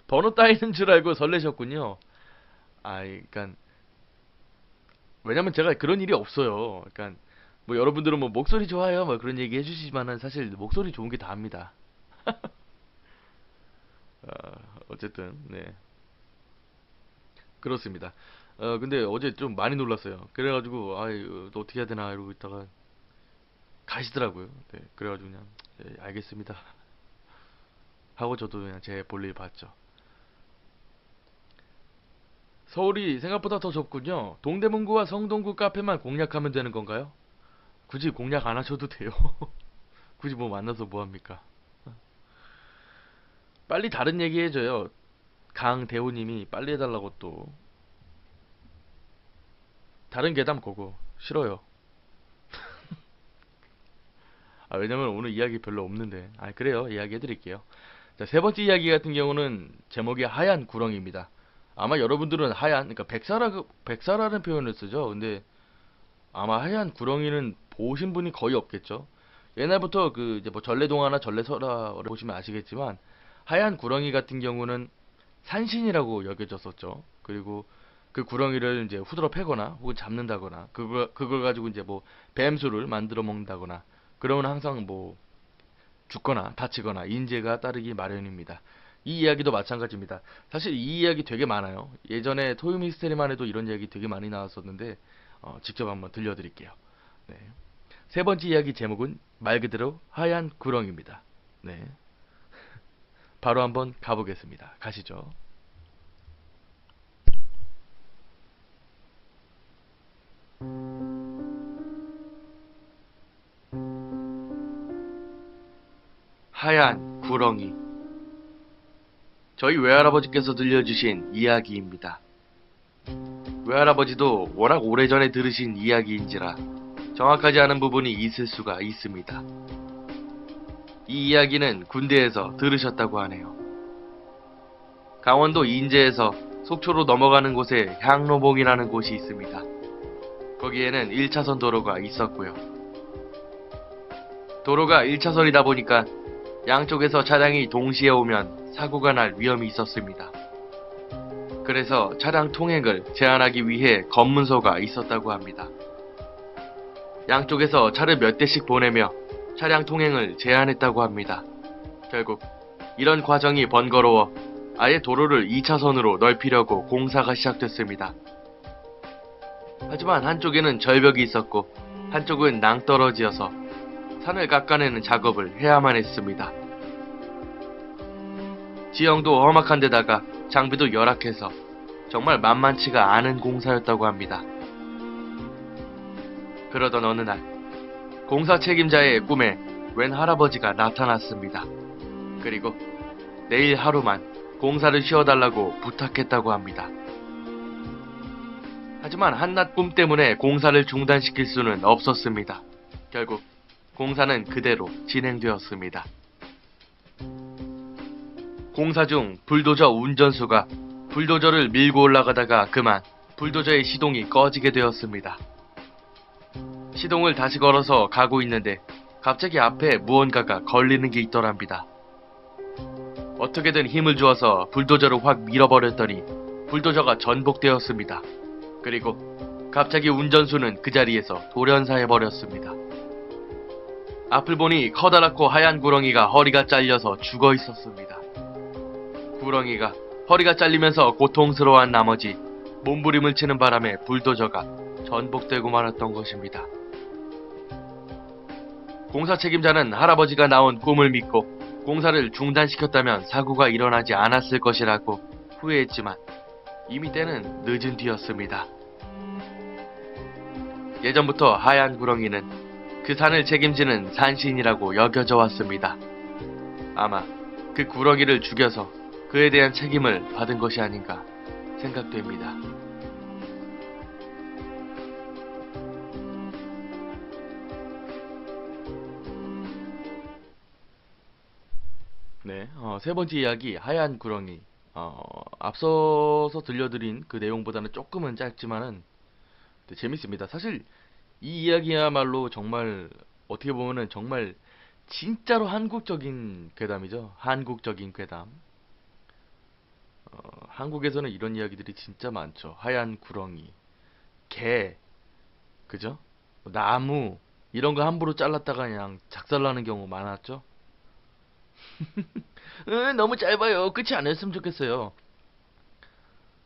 번호 따이는 줄 알고 설레셨군요. 그니깐, 왜냐면 제가 그런 일이 없어요. 그니깐, 뭐 여러분들은 뭐 목소리 좋아요, 뭐 그런 얘기 해주시지만은 사실 목소리 좋은 게 다입니다. 어쨌든, 네. 그렇습니다. 근데 어제 좀 많이 놀랐어요. 그래가지고, 또 어떻게 해야 되나, 이러고 있다가, 가시더라고요. 네, 그래가지고 그냥, 네, 알겠습니다. 하고 저도 그냥 제 볼일 봤죠. 서울이 생각보다 더 좁군요. 동대문구와 성동구 카페만 공략하면 되는 건가요? 굳이 공략 안 하셔도 돼요. 굳이 뭐 만나서 뭐 합니까? 빨리 다른 얘기 해줘요. 강대호님이 빨리 해달라고 또. 다른 괴담 거고. 싫어요. 왜냐면 오늘 이야기 별로 없는데. 그래요. 이야기 해드릴게요. 자, 세 번째 이야기 같은 경우는 제목이 하얀 구렁이입니다. 아마 여러분들은 그러니까 백사라는 표현을 쓰죠. 근데 아마 하얀 구렁이는 보신 분이 거의 없겠죠. 옛날부터 그 이제 뭐 전래동화나 전래설화를 보시면 아시겠지만, 하얀 구렁이 같은 경우는 산신이라고 여겨졌었죠. 그리고 그 구렁이를 이제 후드러 패거나 혹은 잡는다거나, 그걸 가지고 이제 뭐 뱀술을 만들어 먹는다거나, 그러면 항상 뭐 죽거나 다치거나 인재가 따르기 마련입니다. 이 이야기도 마찬가지입니다. 사실 이 이야기 되게 많아요. 예전에 토요미스테리만 해도 이런 이야기 되게 많이 나왔었는데 직접 한번 들려드릴게요. 네. 세 번째 이야기 제목은 말 그대로 하얀 구렁입니다. 네. 바로 한번 가보겠습니다. 가시죠. 하얀 구렁이. 저희 외할아버지께서 들려주신 이야기입니다. 외할아버지도 워낙 오래전에 들으신 이야기인지라 정확하지 않은 부분이 있을 수가 있습니다. 이 이야기는 군대에서 들으셨다고 하네요. 강원도 인제에서 속초로 넘어가는 곳에 향로봉이라는 곳이 있습니다. 거기에는 1차선 도로가 있었고요. 도로가 1차선이다 보니까 양쪽에서 차량이 동시에 오면 사고가 날 위험이 있었습니다. 그래서 차량 통행을 제한하기 위해 검문소가 있었다고 합니다. 양쪽에서 차를 몇 대씩 보내며 차량 통행을 제한했다고 합니다. 결국 이런 과정이 번거로워 아예 도로를 2차선으로 넓히려고 공사가 시작됐습니다. 하지만 한쪽에는 절벽이 있었고 한쪽은 낭떠러지여서 산을 깎아내는 작업을 해야만 했습니다. 지형도 험악한 데다가 장비도 열악해서 정말 만만치가 않은 공사였다고 합니다. 그러던 어느 날 공사 책임자의 꿈에 웬 할아버지가 나타났습니다. 그리고 내일 하루만 공사를 쉬어달라고 부탁했다고 합니다. 하지만 한낱 꿈 때문에 공사를 중단시킬 수는 없었습니다. 결국 공사는 그대로 진행되었습니다. 공사 중 불도저 운전수가 불도저를 밀고 올라가다가 그만 불도저의 시동이 꺼지게 되었습니다. 시동을 다시 걸어서 가고 있는데 갑자기 앞에 무언가가 걸리는 게 있더랍니다. 어떻게든 힘을 주어서 불도저를 확 밀어버렸더니 불도저가 전복되었습니다. 그리고 갑자기 운전수는 그 자리에서 돌연사해버렸습니다. 앞을 보니 커다랗고 하얀 구렁이가 허리가 잘려서 죽어 있었습니다. 구렁이가 허리가 잘리면서 고통스러워한 나머지 몸부림을 치는 바람에 불도저가 전복되고 말았던 것입니다. 공사 책임자는 할아버지가 나온 꿈을 믿고 공사를 중단시켰다면 사고가 일어나지 않았을 것이라고 후회했지만 이미 때는 늦은 뒤였습니다. 예전부터 하얀 구렁이는 그 산을 책임지는 산신이라고 여겨져 왔습니다. 아마 그 구렁이를 죽여서 그에 대한 책임을 받은 것이 아닌가 생각됩니다. 네, 세 번째 이야기 하얀 구렁이. 앞서서 들려드린 그 내용보다는 조금은 짧지만은 재밌습니다. 사실 이 이야기야말로 정말 어떻게 보면은 정말 진짜로 한국적인 괴담이죠. 한국적인 괴담. 한국에서는 이런 이야기들이 진짜 많죠. 하얀 구렁이, 개, 그죠? 나무 이런 거 함부로 잘랐다가 그냥 작살나는 경우 많았죠. 너무 짧아요. 끝이 아니었으면 좋겠어요.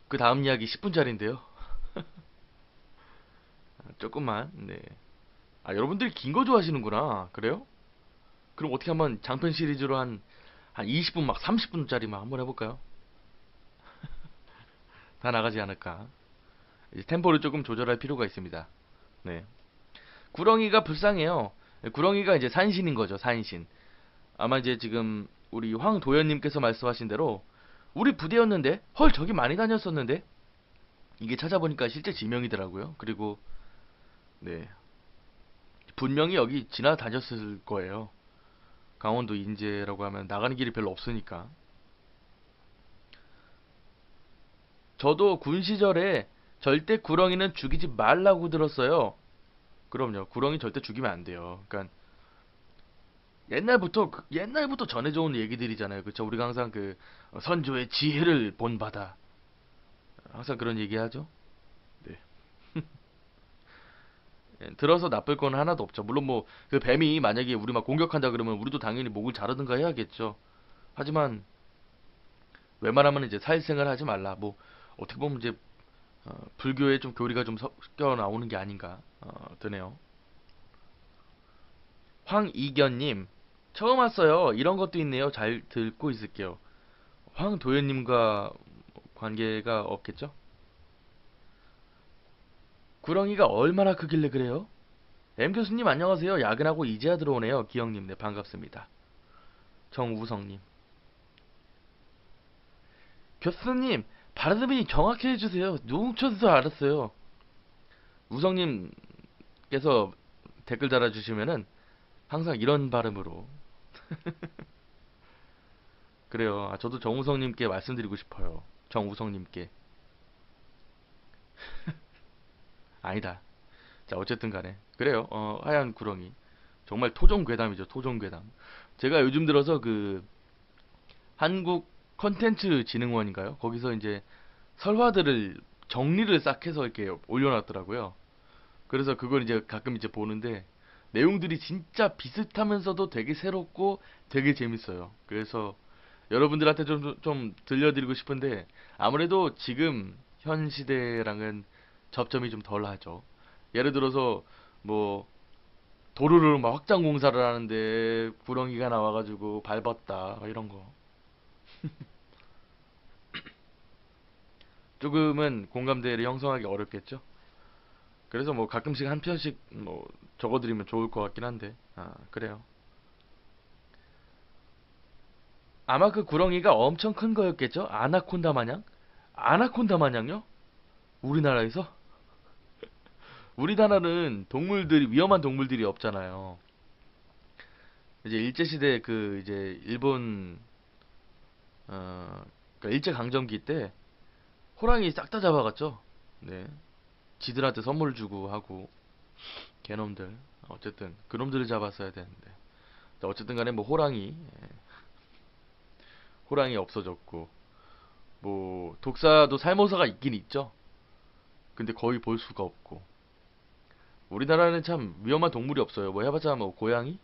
그 다음 이야기 10분짜리인데요. 조금만. 네. 여러분들이 긴 거 좋아하시는구나. 그래요? 그럼 어떻게 한번 장편 시리즈로 한 20분 막 30분짜리 막 한번 해볼까요? 다 나가지 않을까. 이제 템포를 조금 조절할 필요가 있습니다. 네. 구렁이가 불쌍해요. 구렁이가 이제 산신인 거죠. 산신. 아마 이제 지금 우리 황도현님께서 말씀하신 대로 우리 부대였는데 헐 저기 많이 다녔었는데 이게 찾아보니까 실제 지명이더라고요. 그리고 네 분명히 여기 지나다녔을 거예요. 강원도 인제라고 하면 나가는 길이 별로 없으니까. 저도 군 시절에 절대 구렁이는 죽이지 말라고 들었어요. 그럼요. 구렁이 절대 죽이면 안 돼요. 그러니까 옛날부터 전해져 온 얘기들이잖아요. 그쵸? 우리가 항상 그 선조의 지혜를 본받아 항상 그런 얘기하죠. 네. 들어서 나쁠 건 하나도 없죠. 물론 뭐 그 뱀이 만약에 우리 막 공격한다 그러면 우리도 당연히 목을 자르든가 해야겠죠. 하지만 웬만하면 이제 사회생활 하지 말라. 뭐 어떻게 보면 이제 불교에 좀 교리가 좀 섞여 나오는 게 아닌가 드네요. 황이견님, 처음 왔어요. 이런 것도 있네요. 잘 듣고 있을게요. 황도현님과 관계가 없겠죠? 구렁이가 얼마나 크길래 그래요? M 교수님 안녕하세요. 야근하고 이제야 들어오네요. 기영님, 네 반갑습니다. 정우성님, 교수님 발음이 정확히 해주세요. 누웅쳐서 알았어요. 우성님께서 댓글 달아주시면은 항상 이런 발음으로 그래요. 저도 정우성님께 말씀드리고 싶어요. 정우성님께 아니다. 자 어쨌든 간에 그래요. 하얀 구렁이 정말 토종괴담이죠. 토종괴담. 제가 요즘 들어서 그 한국 컨텐츠 진흥원인가요? 거기서 이제 설화들을 정리를 싹 해서 이렇게 올려놨더라고요. 그래서 그걸 이제 가끔 이제 보는데 내용들이 진짜 비슷하면서도 되게 새롭고 되게 재밌어요. 그래서 여러분들한테 좀 들려드리고 싶은데 아무래도 지금 현 시대랑은 접점이 좀 덜하죠. 예를 들어서 뭐 도로를 막 확장 공사를 하는데 구렁이가 나와가지고 밟았다 이런 거 조금은 공감대를 형성하기 어렵겠죠. 그래서 뭐 가끔씩 한 편씩 뭐 적어드리면 좋을 것 같긴 한데 그래요. 아마 그 구렁이가 엄청 큰 거였겠죠? 아나콘다 마냥? 아나콘다 마냥요? 우리나라에서? 우리나라는 동물들이 위험한 동물들이 없잖아요. 이제 일제시대 그 이제 일본 그러니까 일제 강점기 때 호랑이 싹 다 잡아갔죠. 네. 지들한테 선물 주고 하고 개놈들 어쨌든 그놈들을 잡았어야 되는데 어쨌든 간에 뭐 호랑이 없어졌고 뭐 독사도 살모사가 있긴 있죠. 근데 거의 볼 수가 없고 우리나라는 참 위험한 동물이 없어요. 뭐 해봤자 뭐 고양이?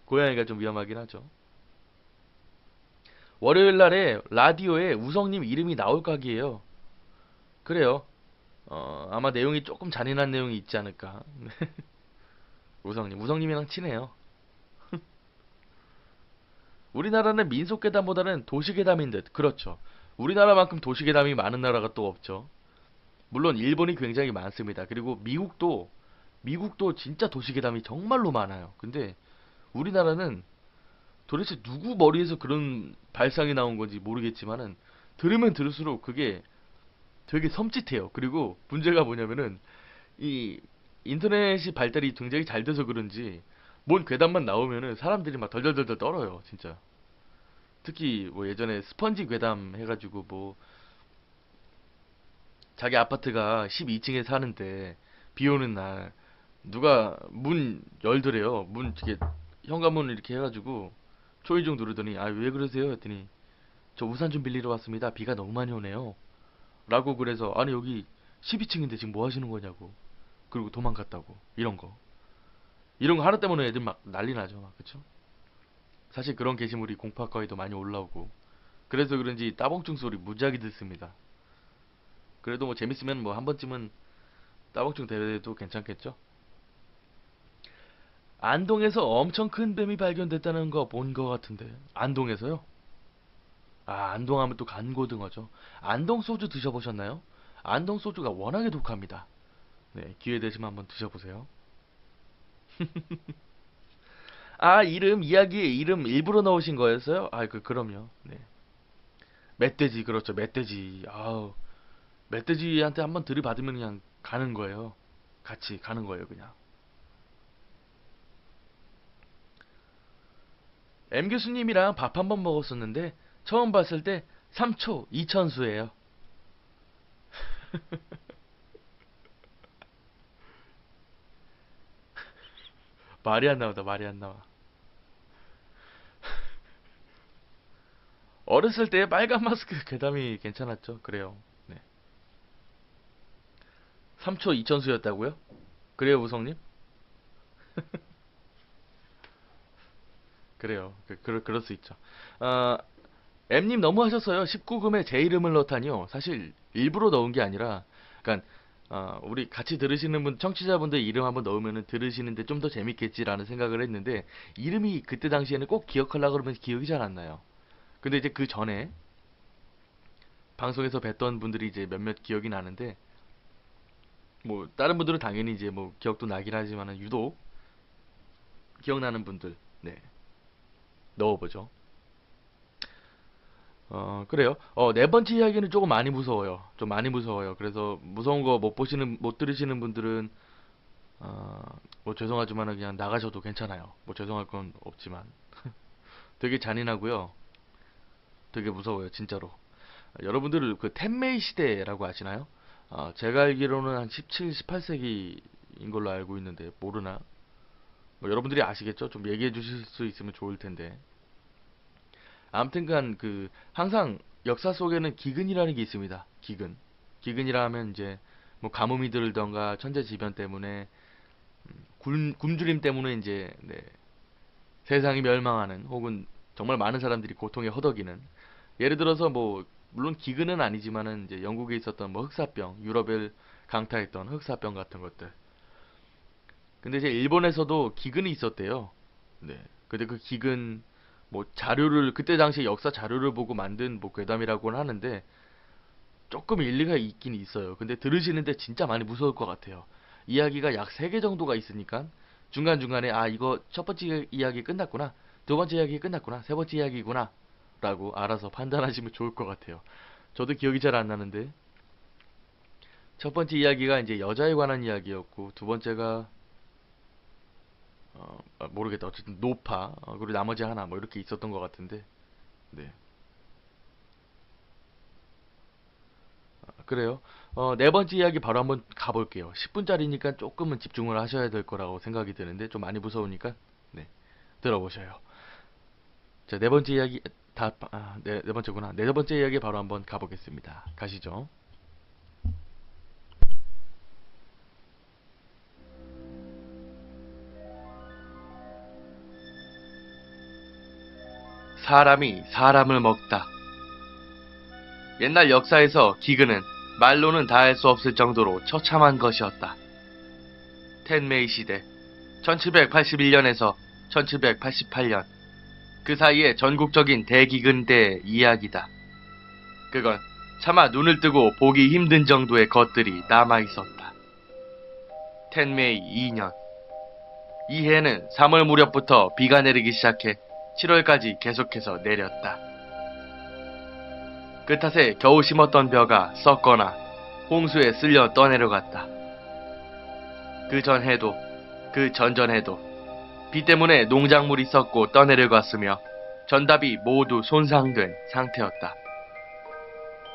고양이가 좀 위험하긴 하죠. 월요일 날에 라디오에 우성님 이름이 나올 각이에요. 그래요. 아마 내용이 조금 잔인한 내용이 있지 않을까. 우성님이랑 친해요. 우리나라는 민속괴담보다는 도시괴담인 듯. 그렇죠. 우리나라만큼 도시괴담이 많은 나라가 또 없죠. 물론 일본이 굉장히 많습니다. 그리고 미국도 진짜 도시괴담이 정말로 많아요. 근데 우리나라는 도대체 누구 머리에서 그런 발상이 나온 건지 모르겠지만은 들으면 들을수록 그게 되게 섬찟해요. 그리고 문제가 뭐냐면은 이 인터넷이 발달이 굉장히 잘 돼서 그런지 뭔 괴담만 나오면은 사람들이 막 덜덜덜덜 떨어요. 진짜. 특히 뭐 예전에 스펀지 괴담 해가지고 뭐 자기 아파트가 12층에 사는데 비 오는 날 누가 문 열더래요. 문 이렇게 현관문을 이렇게 해가지고 초인종 누르더니 왜 그러세요? 했더니 저 우산 좀 빌리러 왔습니다. 비가 너무 많이 오네요. 라고 그래서 아니 여기 12층인데 지금 뭐 하시는 거냐고. 그리고 도망갔다고. 이런 거 하나 때문에 애들 막 난리 나죠. 막 그쵸? 사실 그런 게시물이 공파과에도 많이 올라오고 그래서 그런지 따봉충 소리 무지하게 듣습니다. 그래도 뭐 재밌으면 뭐 한 번쯤은 따봉충 대회도 괜찮겠죠? 안동에서 엄청 큰 뱀이 발견됐다는 거 본 거 같은데 안동에서요? 안동 하면 또 간고등어죠. 안동 소주 드셔보셨나요? 안동 소주가 워낙에 독합니다. 네, 기회 되시면 한번 드셔보세요. 이야기에 이름 일부러 넣으신 거였어요? 그럼요. 네. 멧돼지, 그렇죠. 멧돼지. 멧돼지한테 한번 들이받으면 그냥 가는 거예요. 같이 가는 거예요, 그냥. M 교수님이랑 밥 한 번 먹었었는데, 처음 봤을 때 3초 이천수예요. 말이 안 나오다, 말이 안 나와. 어렸을 때 빨간 마스크 괴담이 괜찮았죠. 그래요. 네. 3초 이천수였다고요? 그래요, 우성님? 그래요. 그럴 수 있죠. 어, M님 너무 하셨어요. 19금에 제 이름을 넣다니요. 사실 일부러 넣은 게 아니라, 그러니까 우리 같이 들으시는 분, 청취자분들 이름 한번 넣으면은 들으시는데 좀 더 재밌겠지라는 생각을 했는데 이름이 그때 당시에는 꼭 기억하려고 그러면 기억이 잘 안 나요. 근데 이제 그 전에 방송에서 뵀던 분들이 이제 몇몇 기억이 나는데 뭐 다른 분들은 당연히 이제 뭐 기억도 나긴 하지만은 유독 기억나는 분들 네 넣어보죠. 그래요. 네 번째 이야기는 조금 많이 무서워요. 좀 많이 무서워요. 그래서 무서운 거 못 들으시는 분들은, 뭐 죄송하지만 그냥 나가셔도 괜찮아요. 뭐 죄송할 건 없지만. 되게 잔인하고요. 되게 무서워요, 진짜로. 여러분들 그 텐메이 시대라고 아시나요? 제가 알기로는 한 17, 18세기인 걸로 알고 있는데, 모르나? 뭐 여러분들이 아시겠죠? 좀 얘기해 주실 수 있으면 좋을 텐데. 아무튼간 항상 역사 속에는 기근이라는 게 있습니다. 기근. 기근이라 하면 이제 뭐 가뭄이 들던가 천재지변 때문에 굶주림 때문에 이제 네, 세상이 멸망하는 혹은 정말 많은 사람들이 고통에 허덕이는 예를 들어서 뭐 물론 기근은 아니지만은 이제 영국에 있었던 뭐 흑사병, 유럽을 강타했던 흑사병 같은 것들. 근데 이제 일본에서도 기근이 있었대요. 네. 근데 그 기근 뭐 자료를 그때 당시 역사 자료를 보고 만든 뭐 괴담이라고는 하는데 조금 일리가 있긴 있어요. 근데 들으시는데 진짜 많이 무서울 것 같아요. 이야기가 약 3개 정도가 있으니까 중간중간에 이거 첫 번째 이야기 끝났구나. 두 번째 이야기 끝났구나. 세 번째 이야기구나. 라고 알아서 판단하시면 좋을 것 같아요. 저도 기억이 잘 안 나는데 첫 번째 이야기가 이제 여자에 관한 이야기였고 두 번째가 모르겠다. 어쨌든 노파 그리고 나머지 하나 뭐 이렇게 있었던 것 같은데 네. 그래요. 네 번째 이야기 바로 한번 가볼게요. 10분짜리니까 조금은 집중을 하셔야 될 거라고 생각이 드는데 좀 많이 무서우니까 네 들어보셔요. 자, 네 번째 이야기 네 번째구나. 네 번째 이야기 바로 한번 가보겠습니다. 가시죠. 사람이 사람을 먹다. 옛날 역사에서 기근은 말로는 다할 수 없을 정도로 처참한 것이었다. 텐메이 시대 1781년에서 1788년 그 사이의 전국적인 대기근 때 이야기다. 그건 차마 눈을 뜨고 보기 힘든 정도의 것들이 남아 있었다. 텐메이 2년 이 해는 3월 무렵부터 비가 내리기 시작해 7월까지 계속해서 내렸다. 그 탓에 겨우 심었던 벼가 썩거나 홍수에 쓸려 떠내려갔다. 그 전해도 그 전전해도 비 때문에 농작물이 썩고 떠내려갔으며 전답이 모두 손상된 상태였다.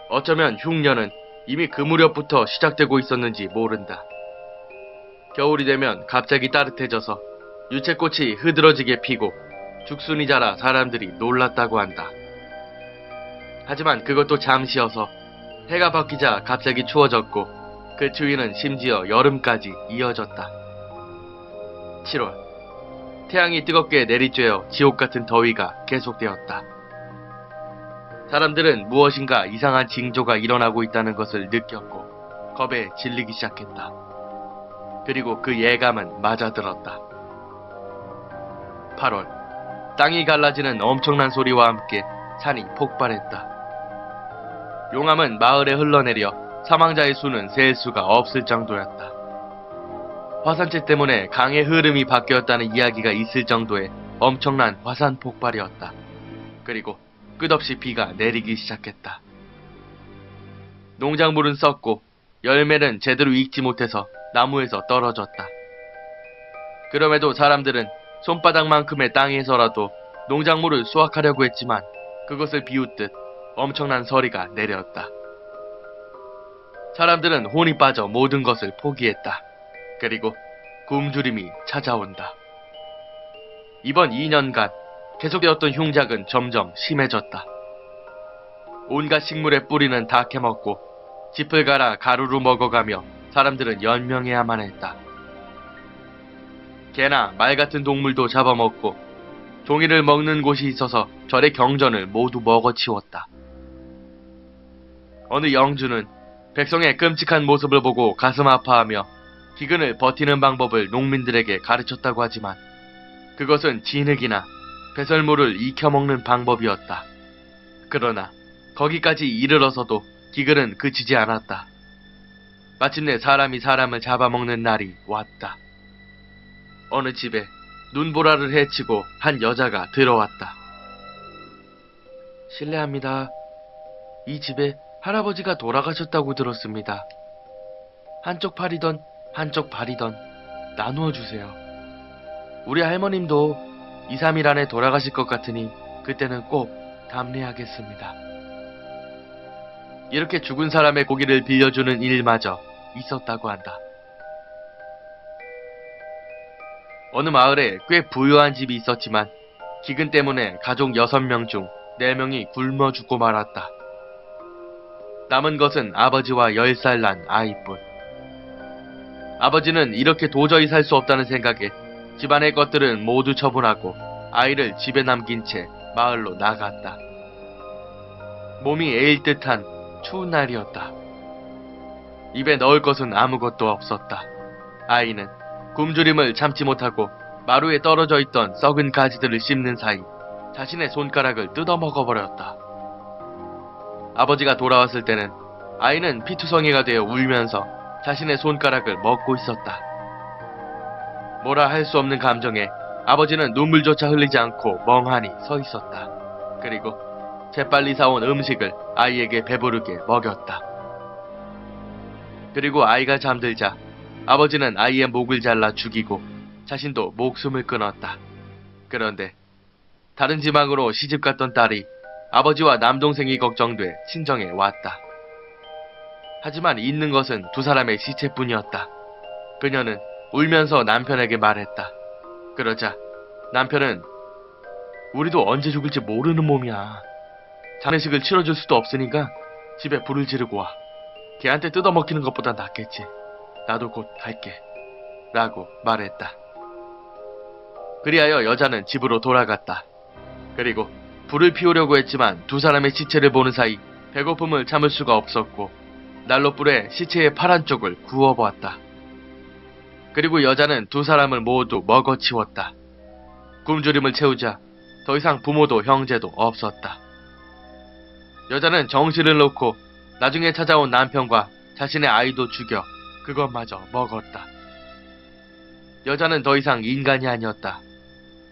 어쩌면 흉년은 이미 그 무렵부터 시작되고 있었는지 모른다. 겨울이 되면 갑자기 따뜻해져서 유채꽃이 흐드러지게 피고 죽순이 자라 사람들이 놀랐다고 한다. 하지만 그것도 잠시여서 해가 바뀌자 갑자기 추워졌고 그 추위는 심지어 여름까지 이어졌다. 7월 태양이 뜨겁게 내리쬐어 지옥같은 더위가 계속되었다. 사람들은 무엇인가 이상한 징조가 일어나고 있다는 것을 느꼈고 겁에 질리기 시작했다. 그리고 그 예감은 맞아들었다. 8월 땅이 갈라지는 엄청난 소리와 함께 산이 폭발했다. 용암은 마을에 흘러내려 사망자의 수는 셀 수가 없을 정도였다. 화산재 때문에 강의 흐름이 바뀌었다는 이야기가 있을 정도의 엄청난 화산 폭발이었다. 그리고 끝없이 비가 내리기 시작했다. 농작물은 썩고 열매는 제대로 익지 못해서 나무에서 떨어졌다. 그럼에도 사람들은 손바닥만큼의 땅에서라도 농작물을 수확하려고 했지만 그것을 비웃듯 엄청난 서리가 내렸다. 사람들은 혼이 빠져 모든 것을 포기했다. 그리고 굶주림이 찾아온다. 이번 2년간 계속되었던 흉작은 점점 심해졌다. 온갖 식물의 뿌리는 다 캐먹고 짚을 갈아 가루로 먹어가며 사람들은 연명해야만 했다. 개나 말 같은 동물도 잡아먹고 종이를 먹는 곳이 있어서 절의 경전을 모두 먹어치웠다. 어느 영주는 백성의 끔찍한 모습을 보고 가슴 아파하며 기근을 버티는 방법을 농민들에게 가르쳤다고 하지만 그것은 진흙이나 배설물을 익혀먹는 방법이었다. 그러나 거기까지 이르러서도 기근은 그치지 않았다. 마침내 사람이 사람을 잡아먹는 날이 왔다. 어느 집에 눈보라를 헤치고 한 여자가 들어왔다. 실례합니다. 이 집에 할아버지가 돌아가셨다고 들었습니다. 한쪽 팔이던 한쪽 발이던 나누어 주세요. 우리 할머님도 2, 3일 안에 돌아가실 것 같으니 그때는 꼭 담례하겠습니다. 이렇게 죽은 사람의 고기를 빌려주는 일마저 있었다고 한다. 어느 마을에 꽤 부유한 집이 있었지만 기근 때문에 가족 6명 중 4명이 굶어 죽고 말았다. 남은 것은 아버지와 10살 난 아이뿐. 아버지는 이렇게 도저히 살 수 없다는 생각에 집안의 것들은 모두 처분하고 아이를 집에 남긴 채 마을로 나갔다. 몸이 에일 듯한 추운 날이었다. 입에 넣을 것은 아무것도 없었다. 아이는 굶주림을 참지 못하고 마루에 떨어져 있던 썩은 가지들을 씹는 사이 자신의 손가락을 뜯어 먹어버렸다. 아버지가 돌아왔을 때는 아이는 피투성이가 되어 울면서 자신의 손가락을 먹고 있었다. 뭐라 할 수 없는 감정에 아버지는 눈물조차 흘리지 않고 멍하니 서 있었다. 그리고 재빨리 사온 음식을 아이에게 배부르게 먹였다. 그리고 아이가 잠들자 아버지는 아이의 목을 잘라 죽이고 자신도 목숨을 끊었다. 그런데 다른 지방으로 시집갔던 딸이 아버지와 남동생이 걱정돼 친정에 왔다. 하지만 있는 것은 2사람의 시체뿐이었다. 그녀는 울면서 남편에게 말했다. 그러자 남편은 우리도 언제 죽을지 모르는 몸이야. 장례식을 치러줄 수도 없으니까 집에 불을 지르고 와. 걔한테 뜯어먹히는 것보다 낫겠지. 나도 곧 갈게. 라고 말했다. 그리하여 여자는 집으로 돌아갔다. 그리고 불을 피우려고 했지만 2사람의 시체를 보는 사이 배고픔을 참을 수가 없었고 난로불에 시체의 파란 쪽을 구워보았다. 그리고 여자는 2사람을 모두 먹어치웠다. 굶주림을 채우자 더 이상 부모도 형제도 없었다. 여자는 정신을 놓고 나중에 찾아온 남편과 자신의 아이도 죽여 그것마저 먹었다. 여자는 더 이상 인간이 아니었다.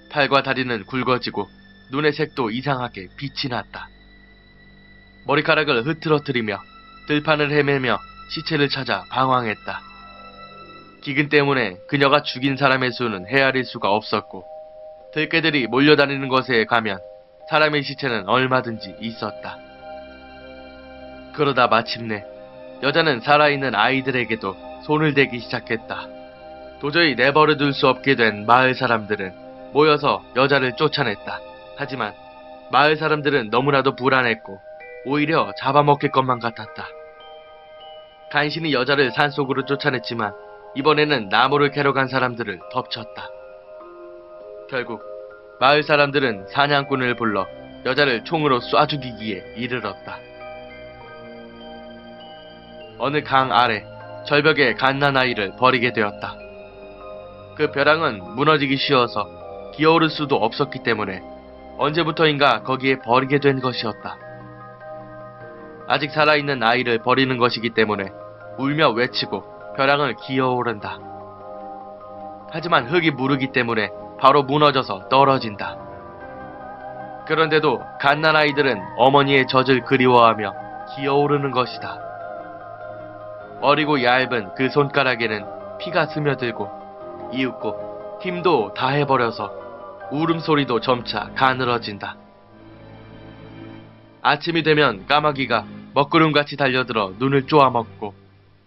팔과 다리는 굵어지고 눈의 색도 이상하게 빛이 났다. 머리카락을 흐트러뜨리며 들판을 헤매며 시체를 찾아 방황했다. 기근 때문에 그녀가 죽인 사람의 수는 헤아릴 수가 없었고 들개들이 몰려다니는 곳에 가면 사람의 시체는 얼마든지 있었다. 그러다 마침내 여자는 살아있는 아이들에게도 손을 대기 시작했다. 도저히 내버려둘 수 없게 된 마을 사람들은 모여서 여자를 쫓아냈다. 하지만 마을 사람들은 너무나도 불안했고 오히려 잡아먹힐 것만 같았다. 간신히 여자를 산속으로 쫓아냈지만 이번에는 나무를 캐러 간 사람들을 덮쳤다. 결국 마을 사람들은 사냥꾼을 불러 여자를 총으로 쏴 죽이기에 이르렀다. 어느 강 아래 절벽에 갓난아이를 버리게 되었다. 그 벼랑은 무너지기 쉬워서 기어오를 수도 없었기 때문에 언제부터인가 거기에 버리게 된 것이었다. 아직 살아있는 아이를 버리는 것이기 때문에 울며 외치고 벼랑을 기어오른다. 하지만 흙이 무르기 때문에 바로 무너져서 떨어진다. 그런데도 갓난아이들은 어머니의 젖을 그리워하며 기어오르는 것이다. 어리고 얇은 그 손가락에는 피가 스며들고 이윽고 힘도 다해버려서 울음소리도 점차 가늘어진다. 아침이 되면 까마귀가 먹구름같이 달려들어 눈을 쪼아먹고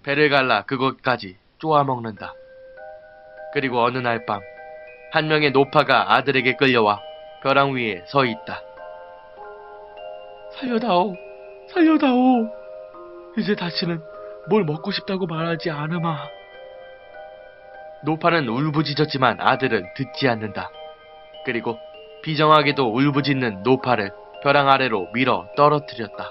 배를 갈라 그것까지 쪼아먹는다. 그리고 어느 날 밤 한 명의 노파가 아들에게 끌려와 벼랑 위에 서 있다. 살려다오, 살려다오. 이제 다시는 뭘 먹고 싶다고 말하지 않으마. 노파는 울부짖었지만 아들은 듣지 않는다. 그리고 비정하게도 울부짖는 노파를 벼랑 아래로 밀어 떨어뜨렸다.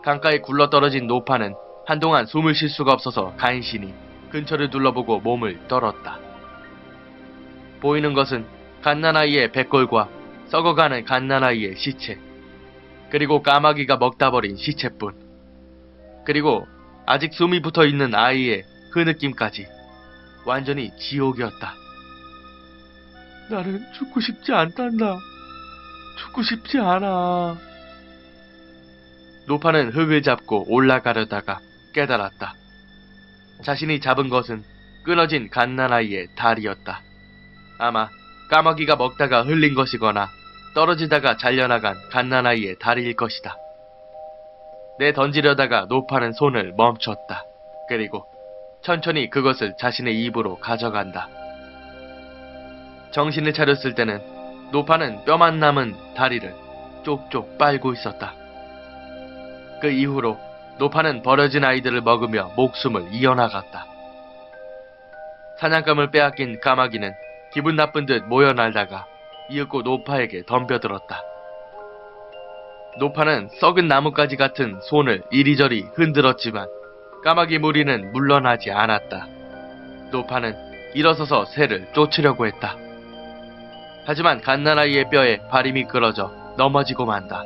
강가에 굴러떨어진 노파는 한동안 숨을 쉴 수가 없어서 간신히 근처를 둘러보고 몸을 떨었다. 보이는 것은 갓난아이의 백골과 썩어가는 갓난아이의 시체, 그리고 까마귀가 먹다 버린 시체뿐, 그리고 아직 숨이 붙어있는 아이의 흐느낌까지. 완전히 지옥이었다. 나는 죽고 싶지 않단다. 죽고 싶지 않아. 노파는 흙을 잡고 올라가려다가 깨달았다. 자신이 잡은 것은 끊어진 갓난아이의 다리였다. 아마 까마귀가 먹다가 흘린 것이거나 떨어지다가 잘려나간 갓난아이의 다리일 것이다. 내던지려다가 노파는 손을 멈췄다. 그리고 천천히 그것을 자신의 입으로 가져간다. 정신을 차렸을 때는 노파는 뼈만 남은 다리를 쪽쪽 빨고 있었다. 그 이후로 노파는 버려진 아이들을 먹으며 목숨을 이어나갔다. 사냥감을 빼앗긴 까마귀는 기분 나쁜 듯 모여 날다가 이윽고 노파에게 덤벼들었다. 노파는 썩은 나뭇가지 같은 손을 이리저리 흔들었지만 까마귀 무리는 물러나지 않았다. 노파는 일어서서 새를 쫓으려고 했다. 하지만 갓난아이의 뼈에 발이 미끄러져 넘어지고 만다.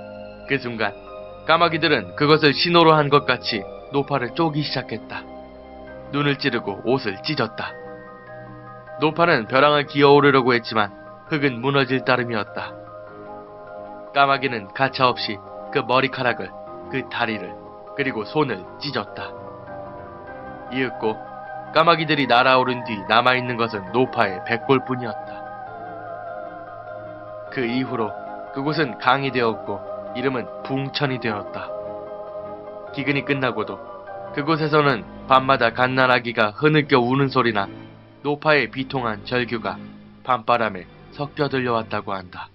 그 순간 까마귀들은 그것을 신호로 한 것 같이 노파를 쪼기 시작했다. 눈을 찌르고 옷을 찢었다. 노파는 벼랑을 기어오르려고 했지만 흙은 무너질 따름이었다. 까마귀는 가차없이 그 머리카락을, 그 다리를, 그리고 손을 찢었다. 이윽고 까마귀들이 날아오른 뒤 남아있는 것은 노파의 백골뿐이었다. 그 이후로 그곳은 강이 되었고 이름은 붕천이 되었다. 기근이 끝나고도 그곳에서는 밤마다 갓난아기가 흐느껴 우는 소리나 노파의 비통한 절규가 밤바람에 섞여 들려왔다고 한다.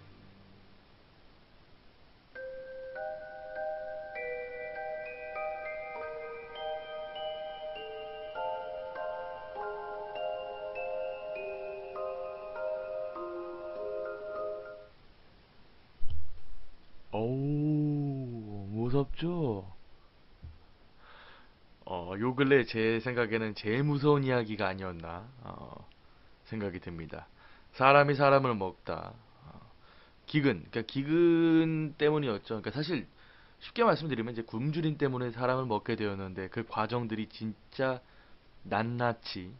어우, 무섭죠? 요 근래 제 생각에는 제일 무서운 이야기가 아니었나 생각이 듭니다. 사람이 사람을 먹다. 그러니까 기근 때문이었죠. 그러니까 사실 쉽게 말씀드리면 이제 굶주림 때문에 사람을 먹게 되었는데 그 과정들이 진짜 낱낱이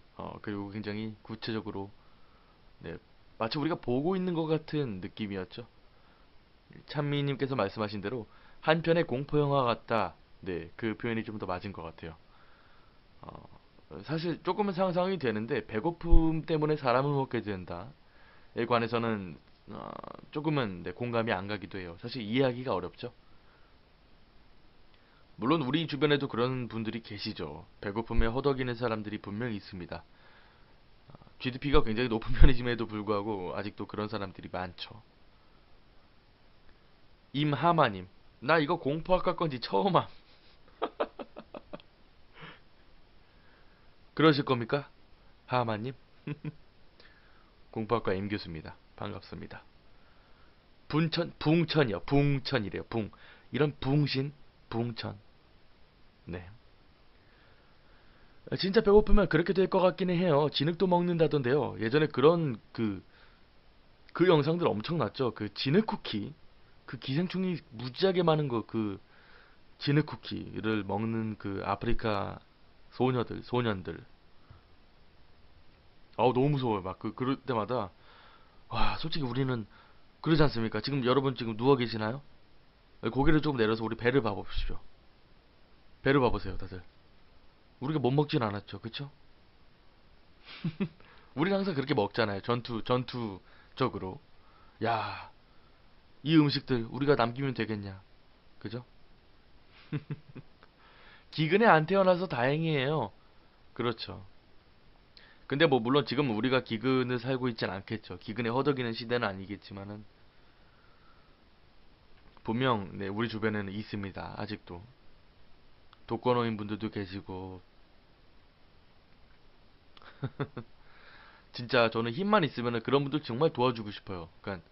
그리고 굉장히 구체적으로 네, 마치 우리가 보고 있는 것 같은 느낌이었죠. 찬미님께서 말씀하신 대로 한편의 공포 영화 같다. 네, 그 표현이 좀 더 맞은 것 같아요. 사실 조금은 상상이 되는데 배고픔 때문에 사람을 먹게 된다에 관해서는 조금은 네, 공감이 안 가기도 해요. 사실 이해하기가 어렵죠. 물론 우리 주변에도 그런 분들이 계시죠. 배고픔에 허덕이는 사람들이 분명히 있습니다. GDP가 굉장히 높은 편이짐에도 불구하고 아직도 그런 사람들이 많죠. 임하마님, 나 이거 공포학과 건지 처음 함. 그러실 겁니까? 하마님? 공포학과 임교수입니다. 반갑습니다. 붕천이요. 붕천이래요. 이런 붕신, 붕천. 네. 진짜 배고프면 그렇게 될 것 같기는 해요. 진흙도 먹는다던데요. 예전에 그런 그 영상들 엄청났죠. 그 진흙 쿠키. 그 기생충이 무지하게 많은 거, 그 진흙 쿠키를 먹는 그 아프리카 소년들. 너무 무서워요. 막 그럴 때마다 와, 솔직히 우리는 그러지 않습니까? 지금 여러분 지금 누워 계시나요? 고개를 조금 내려서 우리 배를 봐보십시오. 배를 봐보세요, 다들. 우리가 못 먹진 않았죠, 그쵸? 우리는 항상 그렇게 먹잖아요. 전투적으로. 야, 이 음식들 우리가 남기면 되겠냐, 그죠? 기근에 안 태어나서 다행이에요. 그렇죠. 근데 뭐 물론 지금 우리가 기근을 살고 있진 않겠죠. 기근에 허덕이는 시대는 아니겠지만은 분명 네, 우리 주변에는 있습니다. 아직도 독거노인 분들도 계시고 진짜 저는 힘만 있으면은 그런 분들 정말 도와주고 싶어요. 그러니까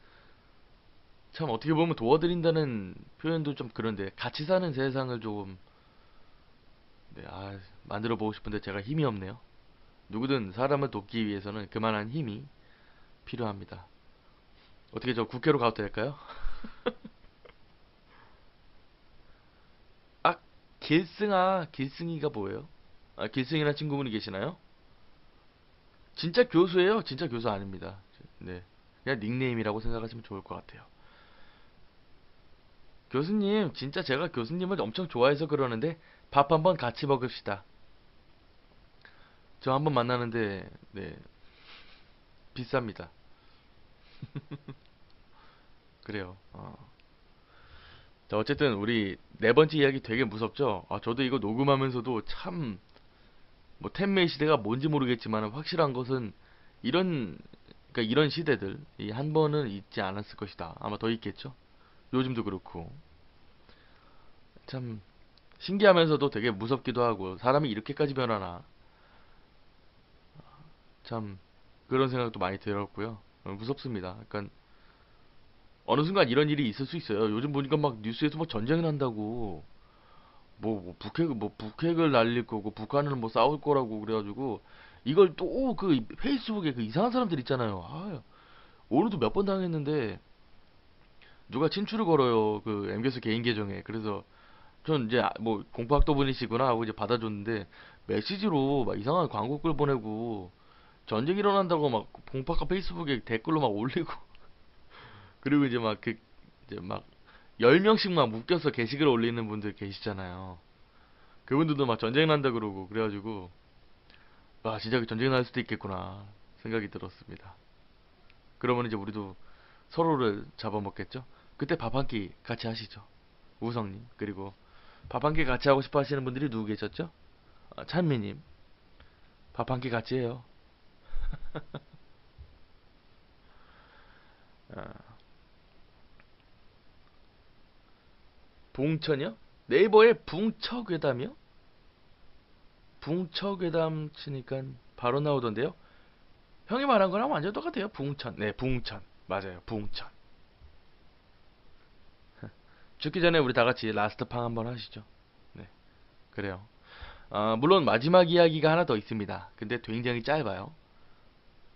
참 어떻게 보면 도와드린다는 표현도 좀 그런데 같이 사는 세상을 조금 네, 만들어 보고 싶은데 제가 힘이 없네요. 누구든 사람을 돕기 위해서는 그만한 힘이 필요합니다. 어떻게 저 국회로 가도 될까요? 아, 길승이가 뭐예요? 길승이라는 친구분이 계시나요? 진짜 교수예요? 진짜 교수 아닙니다. 네. 그냥 닉네임이라고 생각하시면 좋을 것 같아요. 교수님, 진짜 제가 교수님을 엄청 좋아해서 그러는데 밥 한번 같이 먹읍시다. 저 한번 만나는데 네, 비쌉니다. 그래요. 자, 어쨌든 우리 네 번째 이야기 되게 무섭죠? 저도 이거 녹음하면서도 참 뭐 템메이 시대가 뭔지 모르겠지만 확실한 것은 이런 그러니까 이런 시대들 이 한 번은 있지 않았을 것이다. 아마 더 있겠죠? 요즘도 그렇고 참 신기하면서도 되게 무섭기도 하고 사람이 이렇게까지 변하나 참 그런 생각도 많이 들었고요. 무섭습니다. 약간 어느 순간 이런 일이 있을 수 있어요. 요즘 보니까 막 뉴스에서 뭐 전쟁이 난다고 북핵을 날릴 거고 북한은 뭐 싸울 거라고 그래가지고 이걸 또 그 페이스북에 그 이상한 사람들 있잖아요. 오늘도 몇 번 당했는데 누가 친추를 걸어요. 그 MBS 개인 계정에. 그래서 전 이제 뭐 공부학도 분이시구나 하고 이제 받아줬는데 메시지로 막 이상한 광고글 보내고 전쟁 일어난다고 막 공파카 페이스북에 댓글로 막 올리고 그리고 이제 막 이제 막 10명씩 막 묶여서 게시글 올리는 분들 계시잖아요. 그분들도 막 전쟁 난다 그러고 그래가지고 진짜 그 전쟁 날 수도 있겠구나 생각이 들었습니다. 그러면 이제 우리도 서로를 잡아먹겠죠? 그때 밥 한 끼 같이 하시죠. 우성님. 그리고 밥 한 끼 같이 하고 싶어 하시는 분들이 누구 계셨죠? 찬미님. 밥 한 끼 같이 해요. 아, 봉천이요? 네이버에 붕처괴담이요? 붕처괴담 치니까 바로 나오던데요? 형이 말한 거랑 완전 똑같아요. 붕천. 네, 붕천. 맞아요. 붕천. 죽기 전에 우리 다 같이 라스트 팡 한번 하시죠. 네, 그래요. 물론 마지막 이야기가 하나 더 있습니다. 근데 굉장히 짧아요.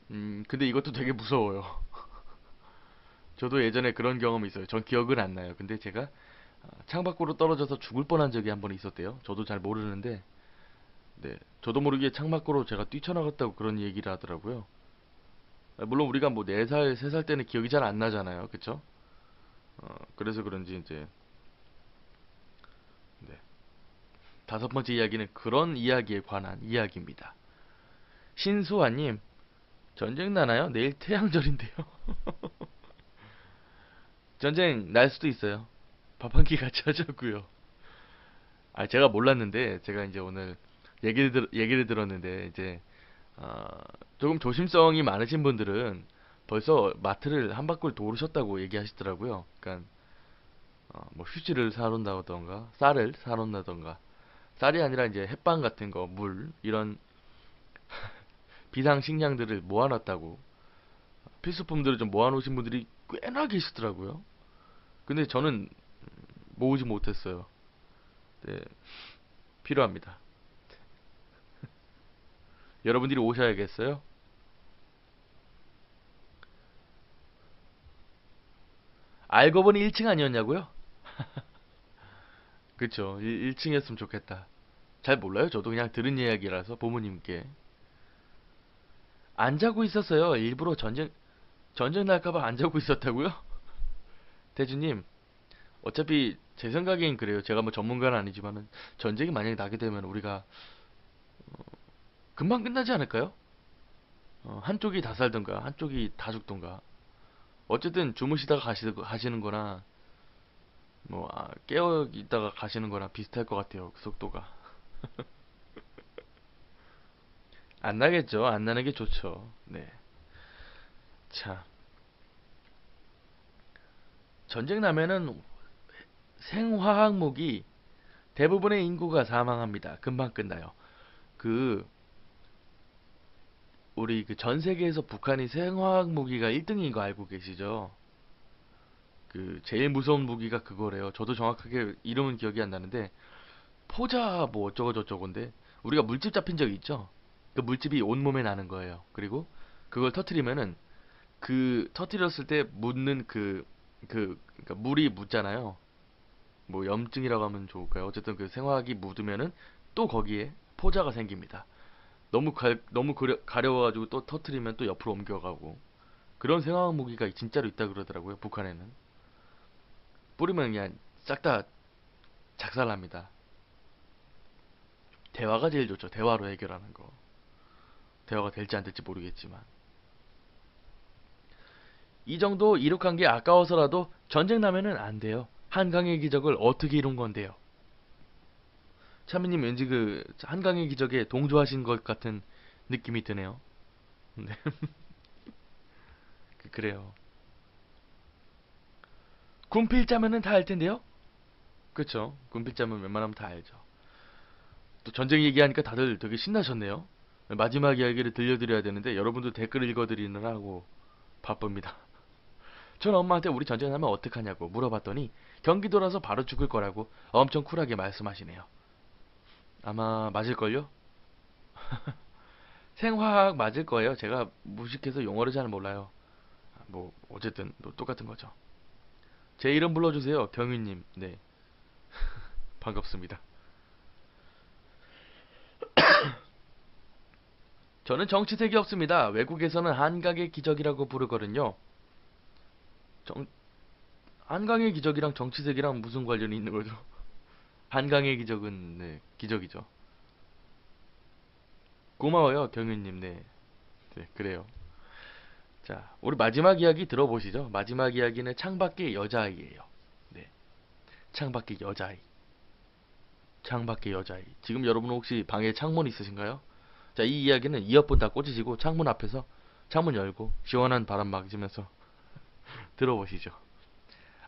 근데 이것도 되게 무서워요. 저도 예전에 그런 경험이 있어요. 전 기억은 안 나요. 근데 제가 창밖으로 떨어져서 죽을 뻔한 적이 한 번 있었대요. 저도 잘 모르는데, 네, 저도 모르게 창밖으로 제가 뛰쳐나갔다고 그런 얘기를 하더라고요. 물론 우리가 뭐 4살, 3살 때는 기억이 잘 안 나잖아요. 그쵸? 그래서 그런지 이제, 네. 다섯 번째 이야기는 그런 이야기에 관한 이야기입니다. 신수아님, 전쟁 나나요? 내일 태양절인데요. 전쟁 날 수도 있어요. 밥 한 끼 같이 하자고요. 제가 몰랐는데 제가 이제 오늘 얘기를 들었는데 이제 어, 조금 조심성이 많으신 분들은 벌써 마트를 한 바퀴 도르셨다고 얘기하시더라고요. 그러니까 뭐 휴지를 사놓는다던가 쌀을 사놓는다던가 쌀이 아니라 이제 햇반 같은 거, 물 이런 비상 식량들을 모아놨다고 필수품들을 좀 모아놓으신 분들이 꽤나 계시더라고요. 근데 저는 모으지 못했어요. 네, 필요합니다. 여러분들이 오셔야겠어요? 알고 보니 1층 아니었냐고요? 그쵸. 1층이었으면 좋겠다. 잘 몰라요. 저도 그냥 들은 이야기라서 부모님께. 안 자고 있었어요. 일부러 전쟁 날까봐 안 자고 있었다고요? 대주님, 어차피 제 생각엔 그래요. 제가 뭐 전문가는 아니지만은 전쟁이 만약에 나게 되면 우리가 금방 끝나지 않을까요? 한쪽이 다 살던가 한쪽이 다 죽던가 어쨌든 주무시다가 가시는 거나 뭐 깨어 있다가 가시는 거랑 비슷할 것 같아요. 그 속도가. 안 나겠죠. 안 나는 게 좋죠. 네. 자, 전쟁 나면은 생화학무기 대부분의 인구가 사망합니다. 금방 끝나요. 그 우리 그 전 세계에서 북한이 생화학 무기가 1등인 거 알고 계시죠? 그 제일 무서운 무기가 그거래요. 저도 정확하게 이름은 기억이 안 나는데 포자 뭐 어쩌고 저쩌고인데 우리가 물집 잡힌 적이 있죠. 그 물집이 온몸에 나는 거예요. 그리고 그걸 터트리면은 그 터트렸을 때 묻는 그러니까 물이 묻잖아요. 뭐 염증이라고 하면 좋을까요? 어쨌든 그 생화학이 묻으면은 또 거기에 포자가 생깁니다. 너무 가려워가지고 또 터트리면 또 옆으로 옮겨가고 그런 생화학 무기가 진짜로 있다 그러더라고요. 북한에는 뿌리면 그냥 싹 다 작살납니다. 대화가 제일 좋죠. 대화로 해결하는 거. 대화가 될지 안 될지 모르겠지만 이 정도 이룩한 게 아까워서라도 전쟁 나면은 안 돼요. 한강의 기적을 어떻게 이룬 건데요? 차미님 왠지 그 한강의 기적에 동조하신 것 같은 느낌이 드네요. 네. 그래요. 군필 짜면은 다 알 텐데요? 그쵸? 군필 짜면 웬만하면 다 알죠. 또 전쟁 얘기하니까 다들 되게 신나셨네요. 마지막 이야기를 들려드려야 되는데 여러분도 댓글 읽어드리느라고 바쁩니다. 전 엄마한테 우리 전쟁 나면 어떡하냐고 물어봤더니 경기도라서 바로 죽을 거라고 엄청 쿨하게 말씀하시네요. 아마 맞을걸요? 생화학 맞을 거예요. 제가 무식해서 용어를 잘 몰라요. 뭐 어쨌든 뭐 똑같은 거죠. 제 이름 불러주세요. 경윤님. 네. 반갑습니다. 저는 정치색이 없습니다. 외국에서는 한강의 기적이라고 부르거든요. 한강의 기적이랑 정치색이랑 무슨 관련이 있는 거죠? 한강의 기적은 네, 기적이죠. 고마워요, 경윤님. 네. 네, 그래요. 자, 우리 마지막 이야기 들어보시죠. 마지막 이야기는 창밖의 여자아이예요. 네. 창밖의 여자아이. 창밖의 여자아이. 지금 여러분 혹시 방에 창문 있으신가요? 자, 이 이야기는 이어폰 다 꽂으시고 창문 앞에서 창문 열고 시원한 바람 맞으면서 들어보시죠.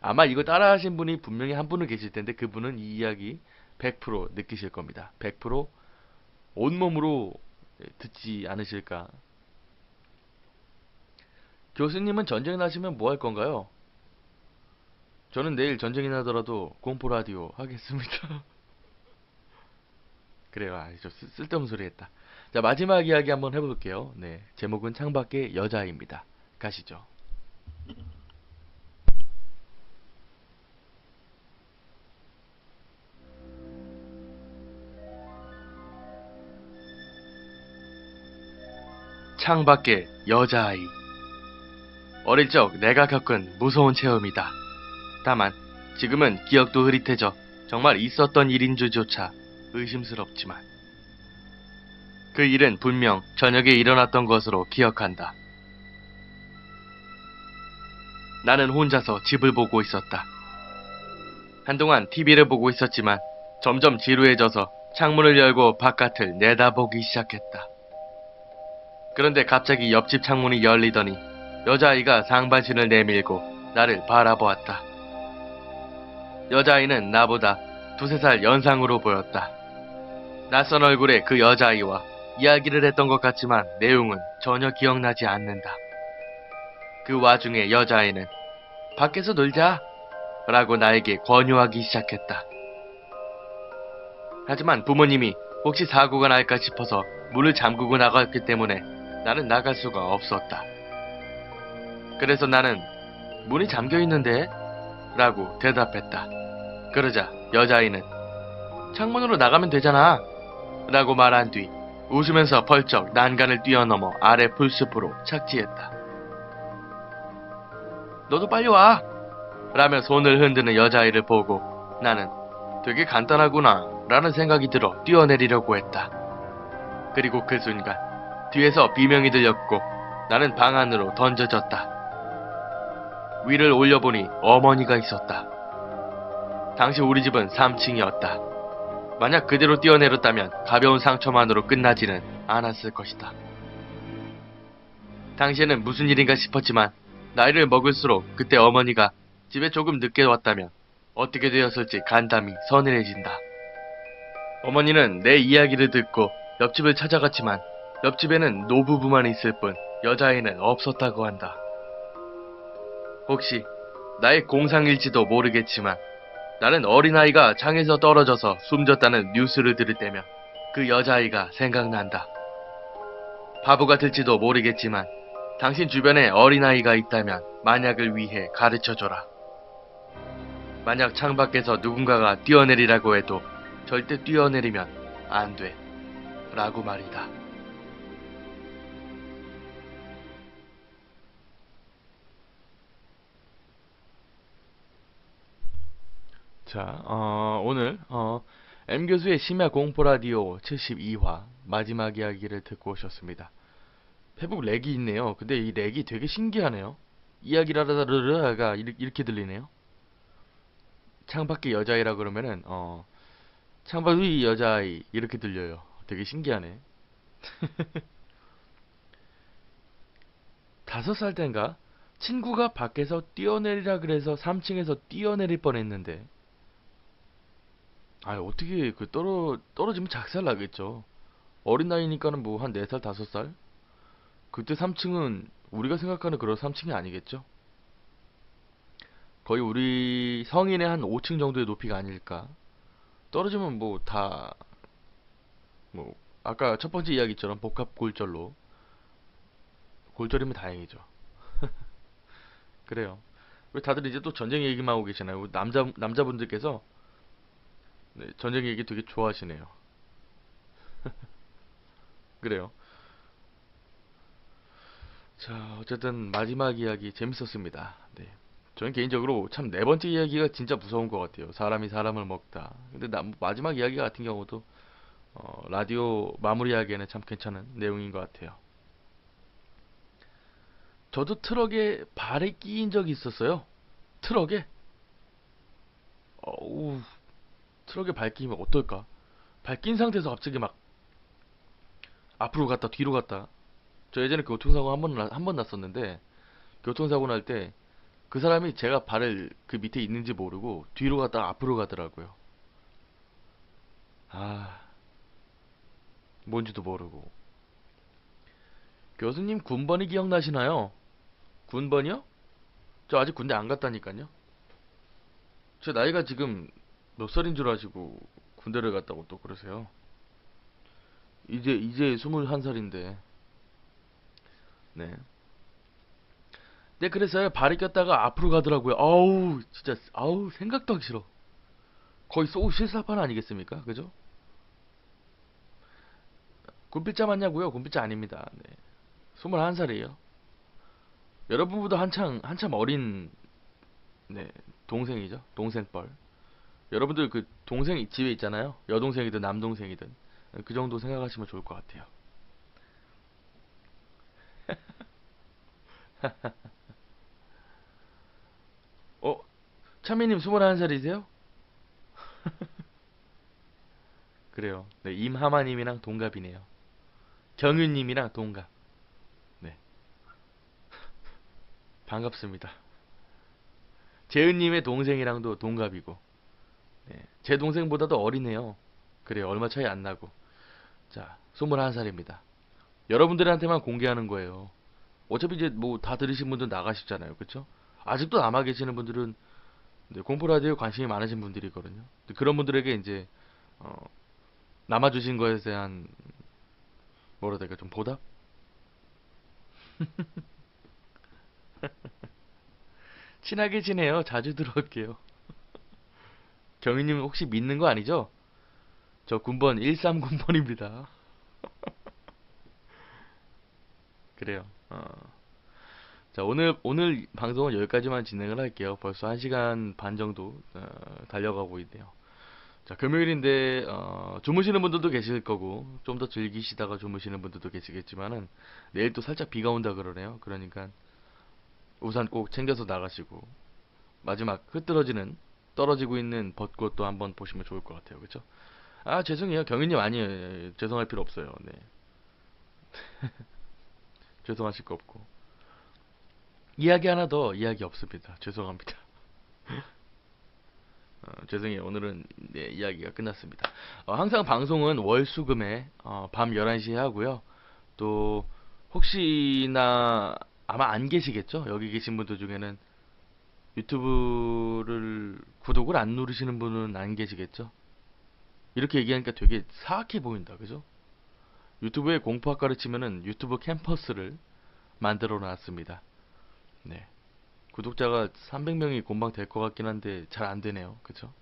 아마 이거 따라하신 분이 분명히 한 분은 계실 텐데 그분은 이 이야기 100% 느끼실 겁니다. 100% 온몸으로 듣지 않으실까. 교수님은 전쟁 나시면 뭐 할 건가요? 저는 내일 전쟁이 나더라도 공포 라디오 하겠습니다. 그래요. 저 쓸데없는 소리 했다. 자, 마지막 이야기 한번 해볼게요. 네, 제목은 창밖의 여자입니다. 가시죠. 창밖의 여자아이. 어릴 적 내가 겪은 무서운 체험이다. 다만 지금은 기억도 흐릿해져 정말 있었던 일인 줄조차 의심스럽지만 그 일은 분명 저녁에 일어났던 것으로 기억한다. 나는 혼자서 집을 보고 있었다. 한동안 TV를 보고 있었지만 점점 지루해져서 창문을 열고 바깥을 내다보기 시작했다. 그런데 갑자기 옆집 창문이 열리더니 여자아이가 상반신을 내밀고 나를 바라보았다. 여자아이는 나보다 두세 살 연상으로 보였다. 낯선 얼굴의 그 여자아이와 이야기를 했던 것 같지만 내용은 전혀 기억나지 않는다. 그 와중에 여자아이는 밖에서 놀자 라고 나에게 권유하기 시작했다. 하지만 부모님이 혹시 사고가 날까 싶어서 문을 잠그고 나갔기 때문에 나는 나갈 수가 없었다. 그래서 나는 문이 잠겨 있는데? 라고 대답했다. 그러자 여자아이는 창문으로 나가면 되잖아 라고 말한 뒤 웃으면서 벌쩍 난간을 뛰어넘어 아래 풀숲으로 착지했다. 너도 빨리 와! 라며 손을 흔드는 여자아이를 보고 나는 되게 간단하구나 라는 생각이 들어 뛰어내리려고 했다. 그리고 그 순간 뒤에서 비명이 들렸고 나는 방 안으로 던져졌다. 위를 올려보니 어머니가 있었다. 당시 우리 집은 3층이었다. 만약 그대로 뛰어내렸다면 가벼운 상처만으로 끝나지는 않았을 것이다. 당시에는 무슨 일인가 싶었지만 나이를 먹을수록 그때 어머니가 집에 조금 늦게 왔다면 어떻게 되었을지 간담이 서늘해진다. 어머니는 내 이야기를 듣고 옆집을 찾아갔지만 옆집에는 노부부만 있을 뿐 여자아이는 없었다고 한다. 혹시 나의 공상일지도 모르겠지만 나는 어린아이가 창에서 떨어져서 숨졌다는 뉴스를 들을 때면 그 여자아이가 생각난다. 바보 같을지도 모르겠지만 당신 주변에 어린아이가 있다면 만약을 위해 가르쳐줘라. 만약 창밖에서 누군가가 뛰어내리라고 해도 절대 뛰어내리면 안 돼. 라고 말이다. 자, 오늘 M교수의 심야 공포 라디오 72화 마지막 이야기를 듣고 오셨습니다. 페북 렉이 있네요. 근데 이 렉이 되게 신기하네요. 이야기라라라가 이렇게 들리네요. 창밖에 여자아이라 그러면은 창밖의 여자아이 이렇게 들려요. 되게 신기하네. 5살 땐가 친구가 밖에서 뛰어내리라 그래서 3층에서 뛰어내릴 뻔했는데 어떻게 떨어지면 작살 나겠죠. 어린 나이니까는 뭐 한 4살 5살. 그때 3층은 우리가 생각하는 그런 3층이 아니겠죠. 거의 우리 성인의 한 5층 정도의 높이가 아닐까. 떨어지면 뭐 다 뭐 아까 첫 번째 이야기처럼 복합 골절로 골절이면 다행이죠. 그래요. 왜 다들 이제 또 전쟁 얘기만 하고 계시나요? 남자분들께서 네, 전쟁 얘기 되게 좋아하시네요. 그래요. 자, 어쨌든 마지막 이야기 재밌었습니다. 네. 저는 개인적으로 참 4번째 이야기가 진짜 무서운 것 같아요. 사람이 사람을 먹다. 근데 마지막 이야기 같은 경우도 라디오 마무리하기에는 참 괜찮은 내용인 것 같아요. 저도 트럭에 발에 끼인 적이 있었어요. 트럭에? 어우, 트럭에 발 끼면 어떨까? 발 낀 상태에서 갑자기 막 앞으로 갔다 뒤로 갔다. 저 예전에 교통사고 한 번 났었는데, 교통사고 날 때 그 사람이 제가 발을 그 밑에 있는지 모르고 뒤로 갔다가 앞으로 가더라고요. 아, 뭔지도 모르고. 교수님 군번이 기억나시나요? 군번이요? 저 아직 군대 안 갔다니까요. 제 나이가 지금 몇 살인 줄 아시고 군대를 갔다고 또 그러세요. 이제 21살인데. 네. 네, 그래서요. 발이 꼈다가 앞으로 가더라고요. 아우, 진짜, 아우, 생각도 하기 싫어. 거의 소우 실사판 아니겠습니까? 그죠? 군필자 맞냐고요? 군필자 아닙니다. 네. 21살이에요. 여러분보다 한참 어린, 네, 동생이죠. 동생뻘. 여러분들 그 동생이 집에 있잖아요. 여동생이든 남동생이든. 그 정도 생각하시면 좋을 것 같아요. 어, 차미님 21살이세요? 그래요. 네, 임하마님이랑 동갑이네요. 경윤님이랑 동갑. 네, 반갑습니다. 재은님의 동생이랑도 동갑이고, 네, 제 동생보다도 어리네요. 그래요, 얼마 차이 안 나고. 자, 21살입니다. 여러분들한테만 공개하는 거예요. 어차피 이제 뭐 다 들으신 분들 나가시잖아요. 그쵸? 아직도 남아 계시는 분들은 네, 공포 라디오에 관심이 많으신 분들이거든요. 그런 분들에게 이제 어, 남아주신 거에 대한 뭐라 해야 될까 좀 보답? 친하게 지내요. 자주 들어올게요. 경희님 혹시 믿는 거 아니죠? 저 군번 13군번입니다. 그래요. 자, 오늘 방송은 여기까지만 진행을 할게요. 벌써 1시간 반 정도 달려가고 있네요. 자, 금요일인데 주무시는 분들도 계실 거고 좀 더 즐기시다가 주무시는 분들도 계시겠지만은 내일 또 살짝 비가 온다 그러네요. 그러니까 우산 꼭 챙겨서 나가시고 마지막 흐트러지는 떨어지고 있는 벚꽃도 한번 보시면 좋을 것 같아요. 그렇죠? 아, 죄송해요. 경희님 아니에요. 죄송할 필요 없어요. 네. 죄송하실 거 없고. 이야기 하나 더 이야기 없습니다. 죄송합니다. 죄송해요. 오늘은 네, 이야기가 끝났습니다. 항상 방송은 월수금에 밤 11시에 하고요. 또 혹시나 아마 안 계시겠죠? 여기 계신 분들 중에는 유튜브를 구독을 안 누르시는 분은 안 계시겠죠? 이렇게 얘기하니까 되게 사악해 보인다, 그죠? 유튜브에 공부학과를 치면은 유튜브 캠퍼스를 만들어 놨습니다. 네. 구독자가 300명이 금방 될 것 같긴 한데 잘 안 되네요. 그쵸?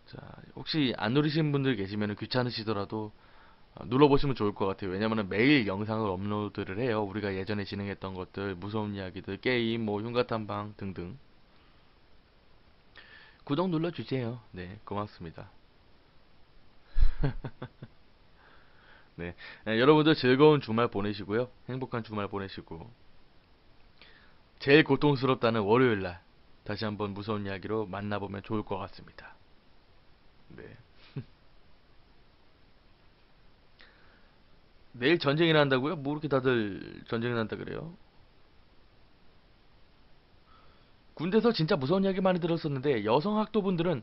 자, 혹시 안 누르시는 분들 계시면 귀찮으시더라도 눌러보시면 좋을 것 같아요. 왜냐면은 매일 영상을 업로드를 해요. 우리가 예전에 진행했던 것들, 무서운 이야기들, 게임, 뭐 흉가탐방 등등. 구독 눌러주세요. 네, 고맙습니다. 네, 여러분들 즐거운 주말 보내시고요. 행복한 주말 보내시고 제일 고통스럽다는 월요일날 다시 한번 무서운 이야기로 만나보면 좋을 것 같습니다. 네. 내일 전쟁이 난다고요? 뭐 이렇게 다들 전쟁이 난다 그래요? 군대에서 진짜 무서운 이야기 많이 들었었는데 여성 학도분들은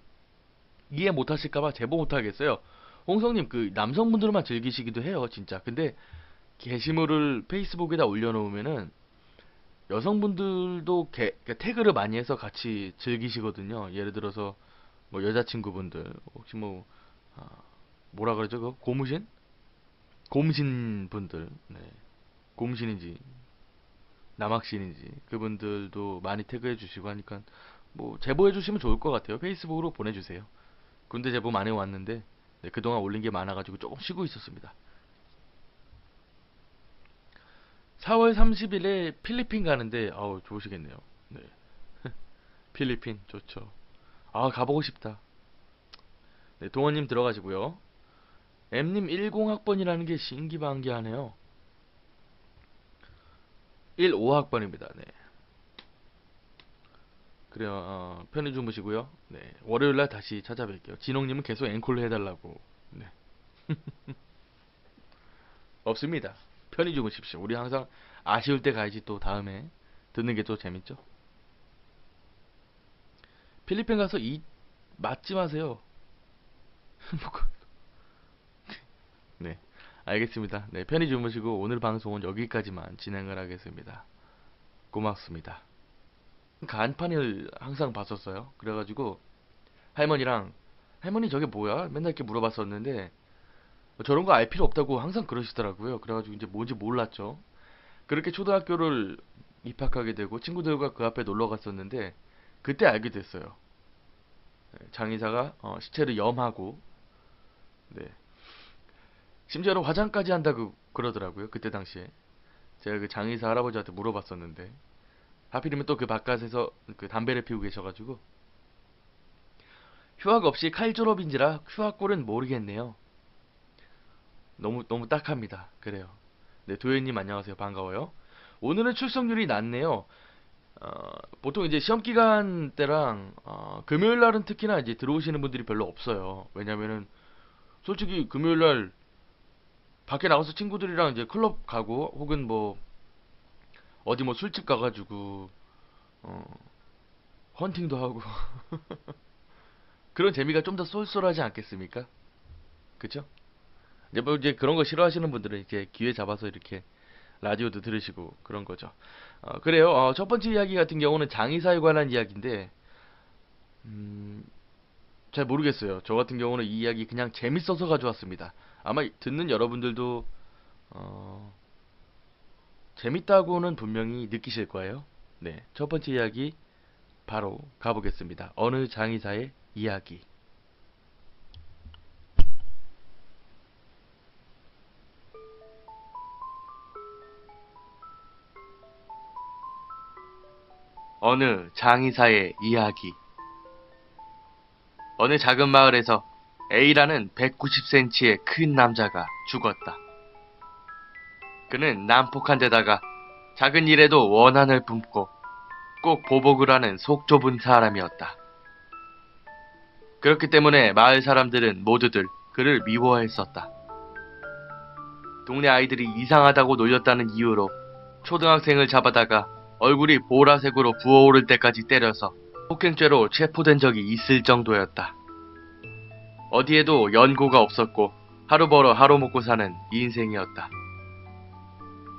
이해 못하실까봐 제보 못하겠어요. 홍성님 그 남성분들만 즐기시기도 해요 진짜. 근데 게시물을 페이스북에다 올려놓으면은 여성분들도 그러니까 태그를 많이 해서 같이 즐기시거든요. 예를 들어서 뭐 여자친구분들 혹시 뭐 뭐라 그러죠? 그 고무신? 곰신 분들, 네. 곰신인지 남학신인지 그분들도 많이 태그해 주시고 하니까 뭐 제보해 주시면 좋을 것 같아요. 페이스북으로 보내주세요. 군대 제보 많이 왔는데 네, 그동안 올린 게 많아가지고 조금 쉬고 있었습니다. 4월 30일에 필리핀 가는데 아우 좋으시겠네요. 네. 필리핀 좋죠. 아 가보고 싶다. 네, 동원님 들어가시고요. M님 10학번이라는 게 신기반기하네요. 15학번입니다. 네. 그래요. 편히 주무시고요. 네. 월요일날 다시 찾아뵐게요. 진홍님은 계속 앵콜로 해달라고. 네. 없습니다. 편히 주무십시오. 우리 항상 아쉬울 때 가야지 또 다음에 듣는 게 또 재밌죠. 필리핀 가서 이 맞지 마세요. 네. 알겠습니다. 네. 편히 주무시고 오늘 방송은 여기까지만 진행을 하겠습니다. 고맙습니다. 간판을 항상 봤었어요. 그래가지고 할머니랑 할머니 저게 뭐야? 맨날 이렇게 물어봤었는데 저런 거 알 필요 없다고 항상 그러시더라고요. 그래가지고 이제 뭔지 몰랐죠. 그렇게 초등학교를 입학하게 되고 친구들과 그 앞에 놀러 갔었는데 그때 알게 됐어요. 네, 장의사가 시체를 염하고 네. 심지어는 화장까지 한다고 그러더라고요. 그때 당시에 제가 그 장의사 할아버지한테 물어봤었는데 하필이면 또 그 바깥에서 그 담배를 피우고 계셔가지고 휴학 없이 칼 졸업인지라 휴학골은 모르겠네요. 너무 딱합니다. 그래요. 네, 도현님 안녕하세요. 반가워요. 오늘은 출석률이 낮네요. 보통 이제 시험 기간 때랑 금요일 날은 특히나 이제 들어오시는 분들이 별로 없어요. 왜냐면은 솔직히 금요일 날 밖에 나가서 친구들이랑 이제 클럽 가고 혹은 뭐 어디 뭐 술집 가가지고 헌팅도 하고 그런 재미가 좀 더 쏠쏠하지 않겠습니까? 그쵸? 이제 뭐 이제 그런 거 싫어하시는 분들은 이렇게 기회 잡아서 이렇게 라디오도 들으시고 그런 거죠. 그래요. 첫 번째 이야기 같은 경우는 장의사에 관한 이야기인데 잘 모르겠어요. 저 같은 경우는 이 이야기 그냥 재밌어서 가져왔습니다. 아마 듣는 여러분들도 재밌다고는 분명히 느끼실 거예요. 네, 첫 번째 이야기 바로 가보겠습니다. 어느 장의사의 이야기. 어느 장의사의 이야기. 어느 작은 마을에서 A라는 190cm의 큰 남자가 죽었다. 그는 난폭한 데다가 작은 일에도 원한을 품고 꼭 보복을 하는 속 좁은 사람이었다. 그렇기 때문에 마을 사람들은 모두들 그를 미워했었다. 동네 아이들이 이상하다고 놀렸다는 이유로 초등학생을 잡아다가 얼굴이 보라색으로 부어오를 때까지 때려서 폭행죄로 체포된 적이 있을 정도였다. 어디에도 연고가 없었고 하루 벌어 하루 먹고 사는 인생이었다.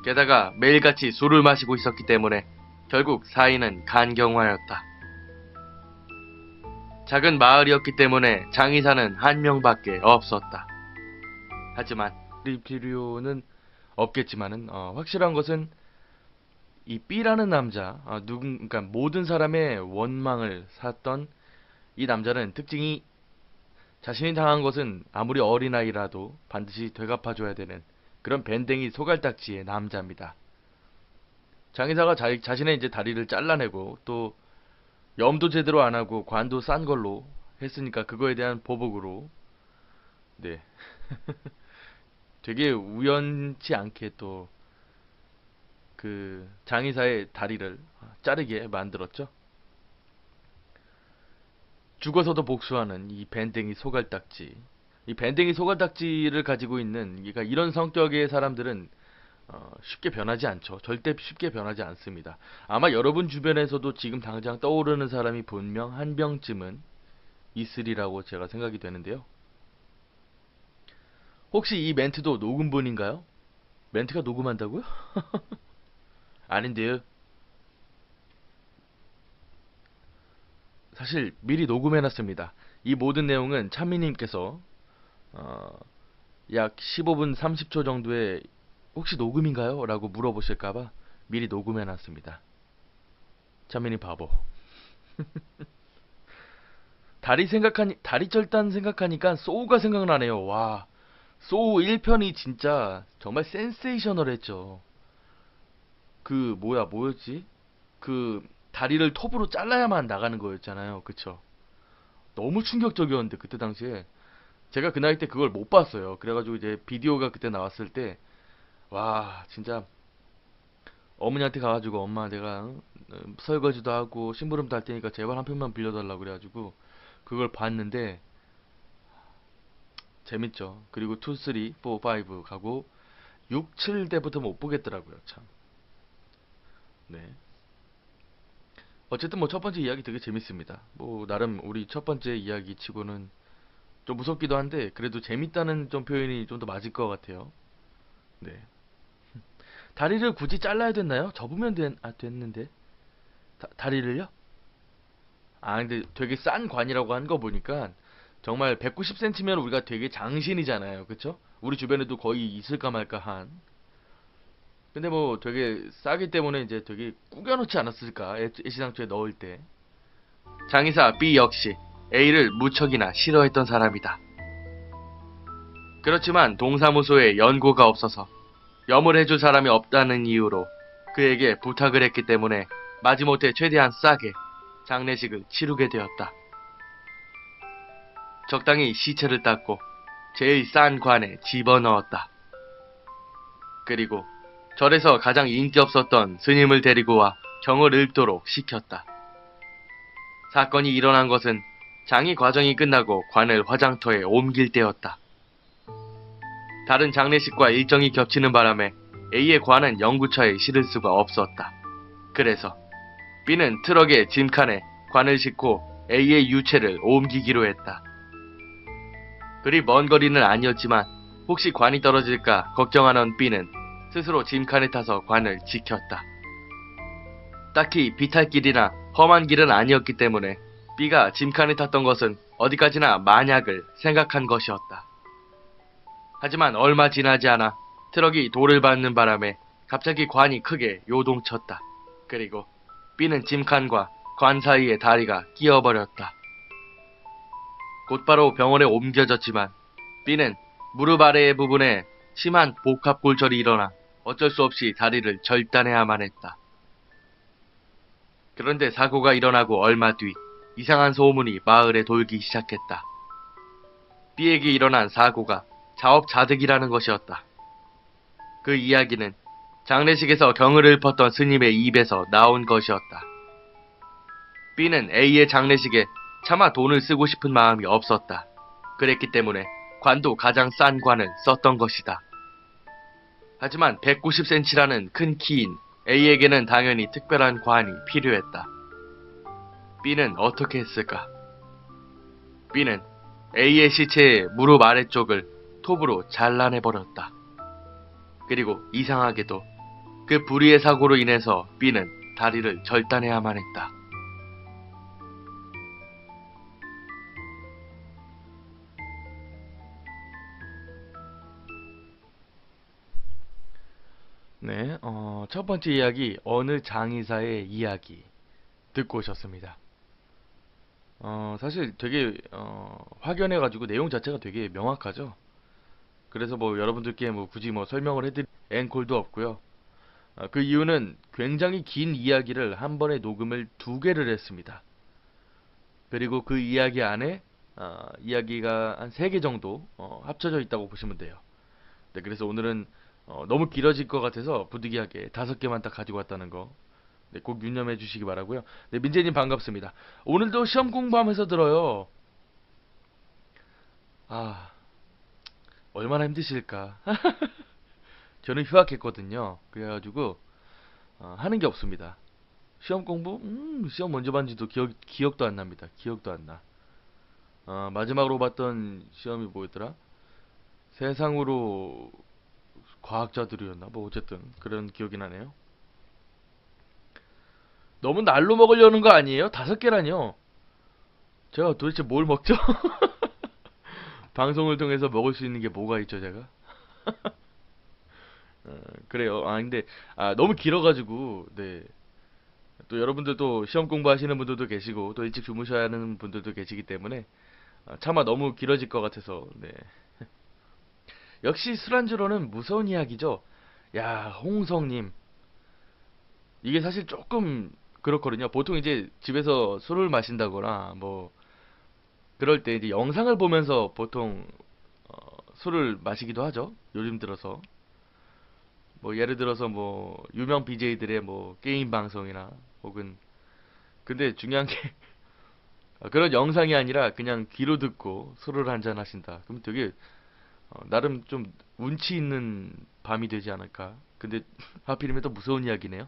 게다가 매일같이 술을 마시고 있었기 때문에 결국 사인은 간경화였다. 작은 마을이었기 때문에 장의사는 한 명밖에 없었다. 하지만 필요는 없겠지만은 확실한 것은 이 B라는 남자, 그러니까 모든 사람의 원망을 샀던 이 남자는 특징이 자신이 당한 것은 아무리 어린아이라도 반드시 되갚아줘야 되는 그런 밴댕이 소갈딱지의 남자입니다. 장의사가 자신의 이제 다리를 잘라내고 또 염도 제대로 안 하고 관도 싼 걸로 했으니까 그거에 대한 보복으로 네 되게 우연치 않게 또 그 장의사의 다리를 자르게 만들었죠. 죽어서도 복수하는 이 밴댕이 소갈딱지. 이 밴댕이 소갈딱지를 가지고 있는 그러니까 이런 성격의 사람들은 쉽게 변하지 않죠. 절대 쉽게 변하지 않습니다. 아마 여러분 주변에서도 지금 당장 떠오르는 사람이 분명 한 명쯤은 있으리라고 제가 생각이 되는데요. 혹시 이 멘트도 녹음본인가요? 멘트가 녹음한다고요? 아닌데요. 사실 미리 녹음해놨습니다. 이 모든 내용은 찬미님께서 약 15분 30초 정도의 혹시 녹음인가요? 라고 물어보실까봐 미리 녹음해놨습니다. 찬미님 바보. 다리 절단 생각하니까 소우가 생각나네요. 와, 소우 1편이 진짜 정말 센세이셔널했죠. 그 뭐였지? 그 다리를 톱으로 잘라야만 나가는 거였잖아요. 그쵸? 너무 충격적이었는데 그때 당시에 제가 그 나이 때 그걸 못 봤어요. 그래가지고 이제 비디오가 그때 나왔을 때 와 진짜 어머니한테 가가지고 엄마 내가 설거지도 하고 심부름도 할 테니까 제발 한 편만 빌려달라고 그래가지고 그걸 봤는데 재밌죠. 그리고 2, 3, 4, 5 가고 6, 7대부터 못 보겠더라고요. 참. 네. 어쨌든 뭐 첫 번째 이야기 되게 재밌습니다. 뭐 나름 우리 첫 번째 이야기 치고는 좀 무섭기도 한데 그래도 재밌다는 좀 표현이 좀 더 맞을 것 같아요. 네. 다리를 굳이 잘라야 됐나요? 접으면 됐는데 다리를요? 아 근데 되게 싼 관이라고 한 거 보니까 정말 190cm면 우리가 되게 장신이잖아요. 그쵸? 우리 주변에도 거의 있을까 말까 한. 근데 뭐 되게 싸기 때문에 이제 되게 구겨놓지 않았을까 애시당초에 넣을 때. 장의사 B 역시 A를 무척이나 싫어했던 사람이다. 그렇지만 동사무소에 연고가 없어서 염을 해줄 사람이 없다는 이유로 그에게 부탁을 했기 때문에 마지못해 최대한 싸게 장례식을 치르게 되었다. 적당히 시체를 닦고 제일 싼 관에 집어넣었다. 그리고 절에서 가장 인기 없었던 스님을 데리고 와 경을 읊도록 시켰다. 사건이 일어난 것은 장의 과정이 끝나고 관을 화장터에 옮길 때였다. 다른 장례식과 일정이 겹치는 바람에 A의 관은 영구차에 실을 수가 없었다. 그래서 B는 트럭에 짐칸에 관을 싣고 A의 유체를 옮기기로 했다. 그리 먼 거리는 아니었지만 혹시 관이 떨어질까 걱정하는 B는 스스로 짐칸에 타서 관을 지켰다. 딱히 비탈길이나 험한 길은 아니었기 때문에 B가 짐칸에 탔던 것은 어디까지나 만약을 생각한 것이었다. 하지만 얼마 지나지 않아 트럭이 돌을 밟는 바람에 갑자기 관이 크게 요동쳤다. 그리고 B는 짐칸과 관 사이에 다리가 끼어버렸다. 곧바로 병원에 옮겨졌지만 B는 무릎 아래의 부분에 심한 복합골절이 일어나 어쩔 수 없이 다리를 절단해야만 했다. 그런데 사고가 일어나고 얼마 뒤 이상한 소문이 마을에 돌기 시작했다. B에게 일어난 사고가 자업자득이라는 것이었다. 그 이야기는 장례식에서 경을 읊었던 스님의 입에서 나온 것이었다. B는 A의 장례식에 차마 돈을 쓰고 싶은 마음이 없었다. 그랬기 때문에 관도 가장 싼 관을 썼던 것이다. 하지만 190cm라는 큰 키인 A에게는 당연히 특별한 관이 필요했다. B는 어떻게 했을까? B는 A의 시체의 무릎 아래쪽을 톱으로 잘라내버렸다. 그리고 이상하게도 그 불의의 사고로 인해서 B는 다리를 절단해야만 했다. 네, 첫 번째 이야기, 어느 장의사의 이야기 듣고 오셨습니다. 사실 되게, 확연해가지고 내용 자체가 되게 명확하죠. 그래서 뭐 여러분들께 뭐 굳이 뭐 설명을 해드릴 앵콜도 없고요. 그 이유는 굉장히 긴 이야기를 한 번에 녹음을 두 개를 했습니다. 그리고 그 이야기 안에 이야기가 한 세 개 정도 합쳐져 있다고 보시면 돼요. 네, 그래서 오늘은 너무 길어질 것 같아서 부득이하게 다섯 개만 딱 가지고 왔다는 거. 네, 꼭 유념해 주시기 바라고요. 네, 민재님 반갑습니다. 오늘도 시험 공부하면서 들어요. 아, 얼마나 힘드실까. 저는 휴학했거든요. 그래가지고 하는 게 없습니다. 시험 공부? 시험 먼저 봤는지도 기억도 안 납니다. 기억도 안 나. 마지막으로 봤던 시험이 뭐였더라? 세상으로 과학자들이었나? 뭐 어쨌든 그런 기억이 나네요. 너무 날로 먹으려는 거 아니에요? 다섯 개라뇨. 제가 도대체 뭘 먹죠? 방송을 통해서 먹을 수 있는 게 뭐가 있죠, 제가? 그래요. 근데 너무 길어가지고 네. 또 여러분들도 시험 공부하시는 분들도 계시고 또 일찍 주무셔야 하는 분들도 계시기 때문에 차마 너무 길어질 것 같아서 네. 역시 술안주로는 무서운 이야기죠. 야, 홍성님. 이게 사실 조금 그렇거든요. 보통 이제 집에서 술을 마신다거나 뭐 그럴 때 이제 영상을 보면서 보통 술을 마시기도 하죠. 요즘 들어서 뭐 예를 들어서 뭐 유명 BJ들의 뭐 게임 방송이나 혹은 근데 중요한 게 그런 영상이 아니라 그냥 귀로 듣고 술을 한잔 하신다. 그럼 되게 나름 좀 운치 있는 밤이 되지 않을까. 근데 하필이면 또 무서운 이야기네요.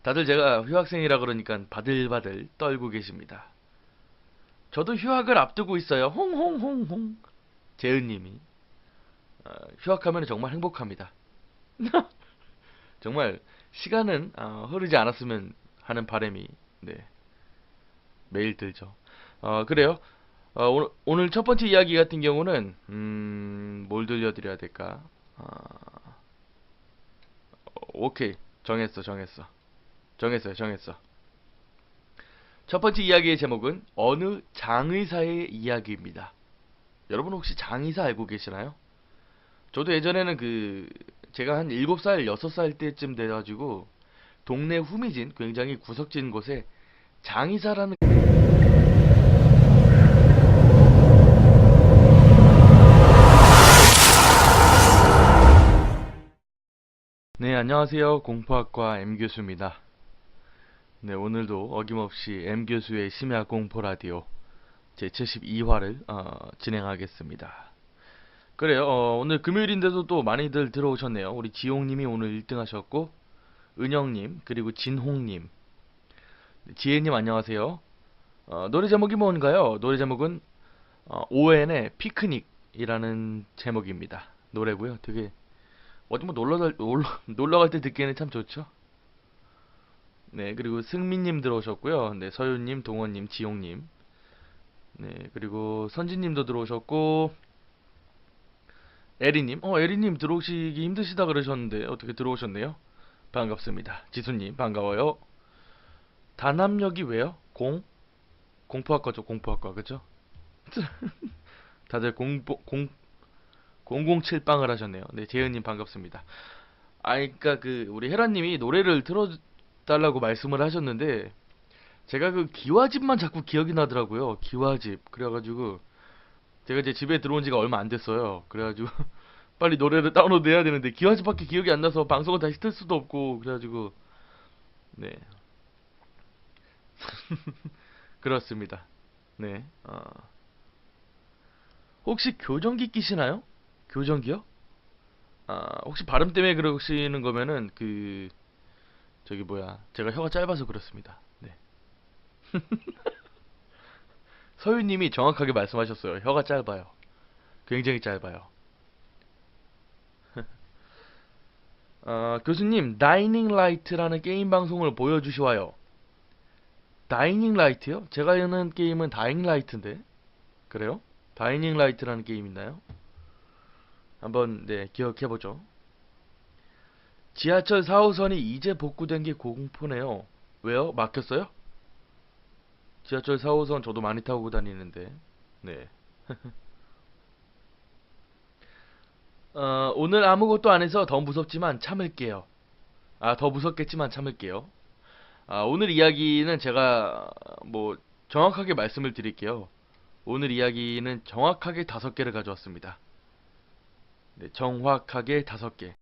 다들 제가 휴학생이라 그러니까 바들바들 떨고 계십니다. 저도 휴학을 앞두고 있어요. 홍홍홍홍. 재은님이 휴학하면 정말 행복합니다. 정말 시간은 흐르지 않았으면 하는 바람이 네, 매일 들죠. 그래요. 오늘 첫 번째 이야기 같은 경우는 뭘 들려드려야 될까? 오케이. 정했어요. 첫 번째 이야기의 제목은 어느 장의사의 이야기입니다. 여러분 혹시 장의사 알고 계시나요? 저도 예전에는 제가 한 7살, 6살 때쯤 돼가지고 동네 후미진 굉장히 구석진 곳에 장의사라는 네, 안녕하세요. 공포학과 M교수입니다. 네, 오늘도 어김없이 M교수의 심야 공포 라디오 제 72화를 진행하겠습니다. 그래요. 오늘 금요일인데도 또 많이들 들어오셨네요. 우리 지용님이 오늘 1등 하셨고 은영님 그리고 진홍님 지혜님 안녕하세요. 노래 제목이 뭔가요? 노래 제목은 ON의 피크닉이라는 제목입니다. 노래고요. 되게 어디 뭐 놀러 갈 때 듣기에는 참 좋죠. 네, 그리고 승민님 들어오셨고요. 네, 서윤님, 동원님, 지용님. 네, 그리고 선진님도 들어오셨고 에리님, 에리님 들어오시기 힘드시다 그러셨는데 어떻게 들어오셨네요? 반갑습니다. 지수님 반가워요. 단합력이 왜요? 공포학과죠, 공포학과 그죠? 다들 007빵을 하셨네요. 네, 재현님 반갑습니다. 그니까 우리 헤라님이 노래를 틀어달라고 말씀을 하셨는데 제가 기와집만 자꾸 기억이 나더라고요. 기와집. 그래가지고 제가 이제 집에 들어온 지가 얼마 안 됐어요. 그래가지고 빨리 노래를 다운로드 해야 되는데 기와집밖에 기억이 안 나서 방송을 다시 틀 수도 없고 그래가지고 네 그렇습니다. 네 혹시 교정기 끼시나요? 교정기요? 혹시 발음 때문에 그러시는 거면은 저기 뭐야 제가 혀가 짧아서 그렇습니다. 네 서유님이 정확하게 말씀하셨어요. 혀가 짧아요. 굉장히 짧아요. 교수님, 다이닝 라이트라는 게임 방송을 보여주시와요. 다이닝 라이트요? 제가 아는 게임은 다잉 라이트인데. 그래요? 다이닝 라이트라는 게임 있나요? 한번, 네, 기억해보죠. 지하철 4호선이 이제 복구된 게 공포네요. 왜요? 막혔어요? 지하철 4호선 저도 많이 타고 다니는데. 네. 오늘 아무것도 안 해서 더 무섭지만 참을게요. 더 무섭겠지만 참을게요. 오늘 이야기는 제가 뭐 정확하게 말씀을 드릴게요. 오늘 이야기는 정확하게 5개를 가져왔습니다. 네, 정확하게 5개.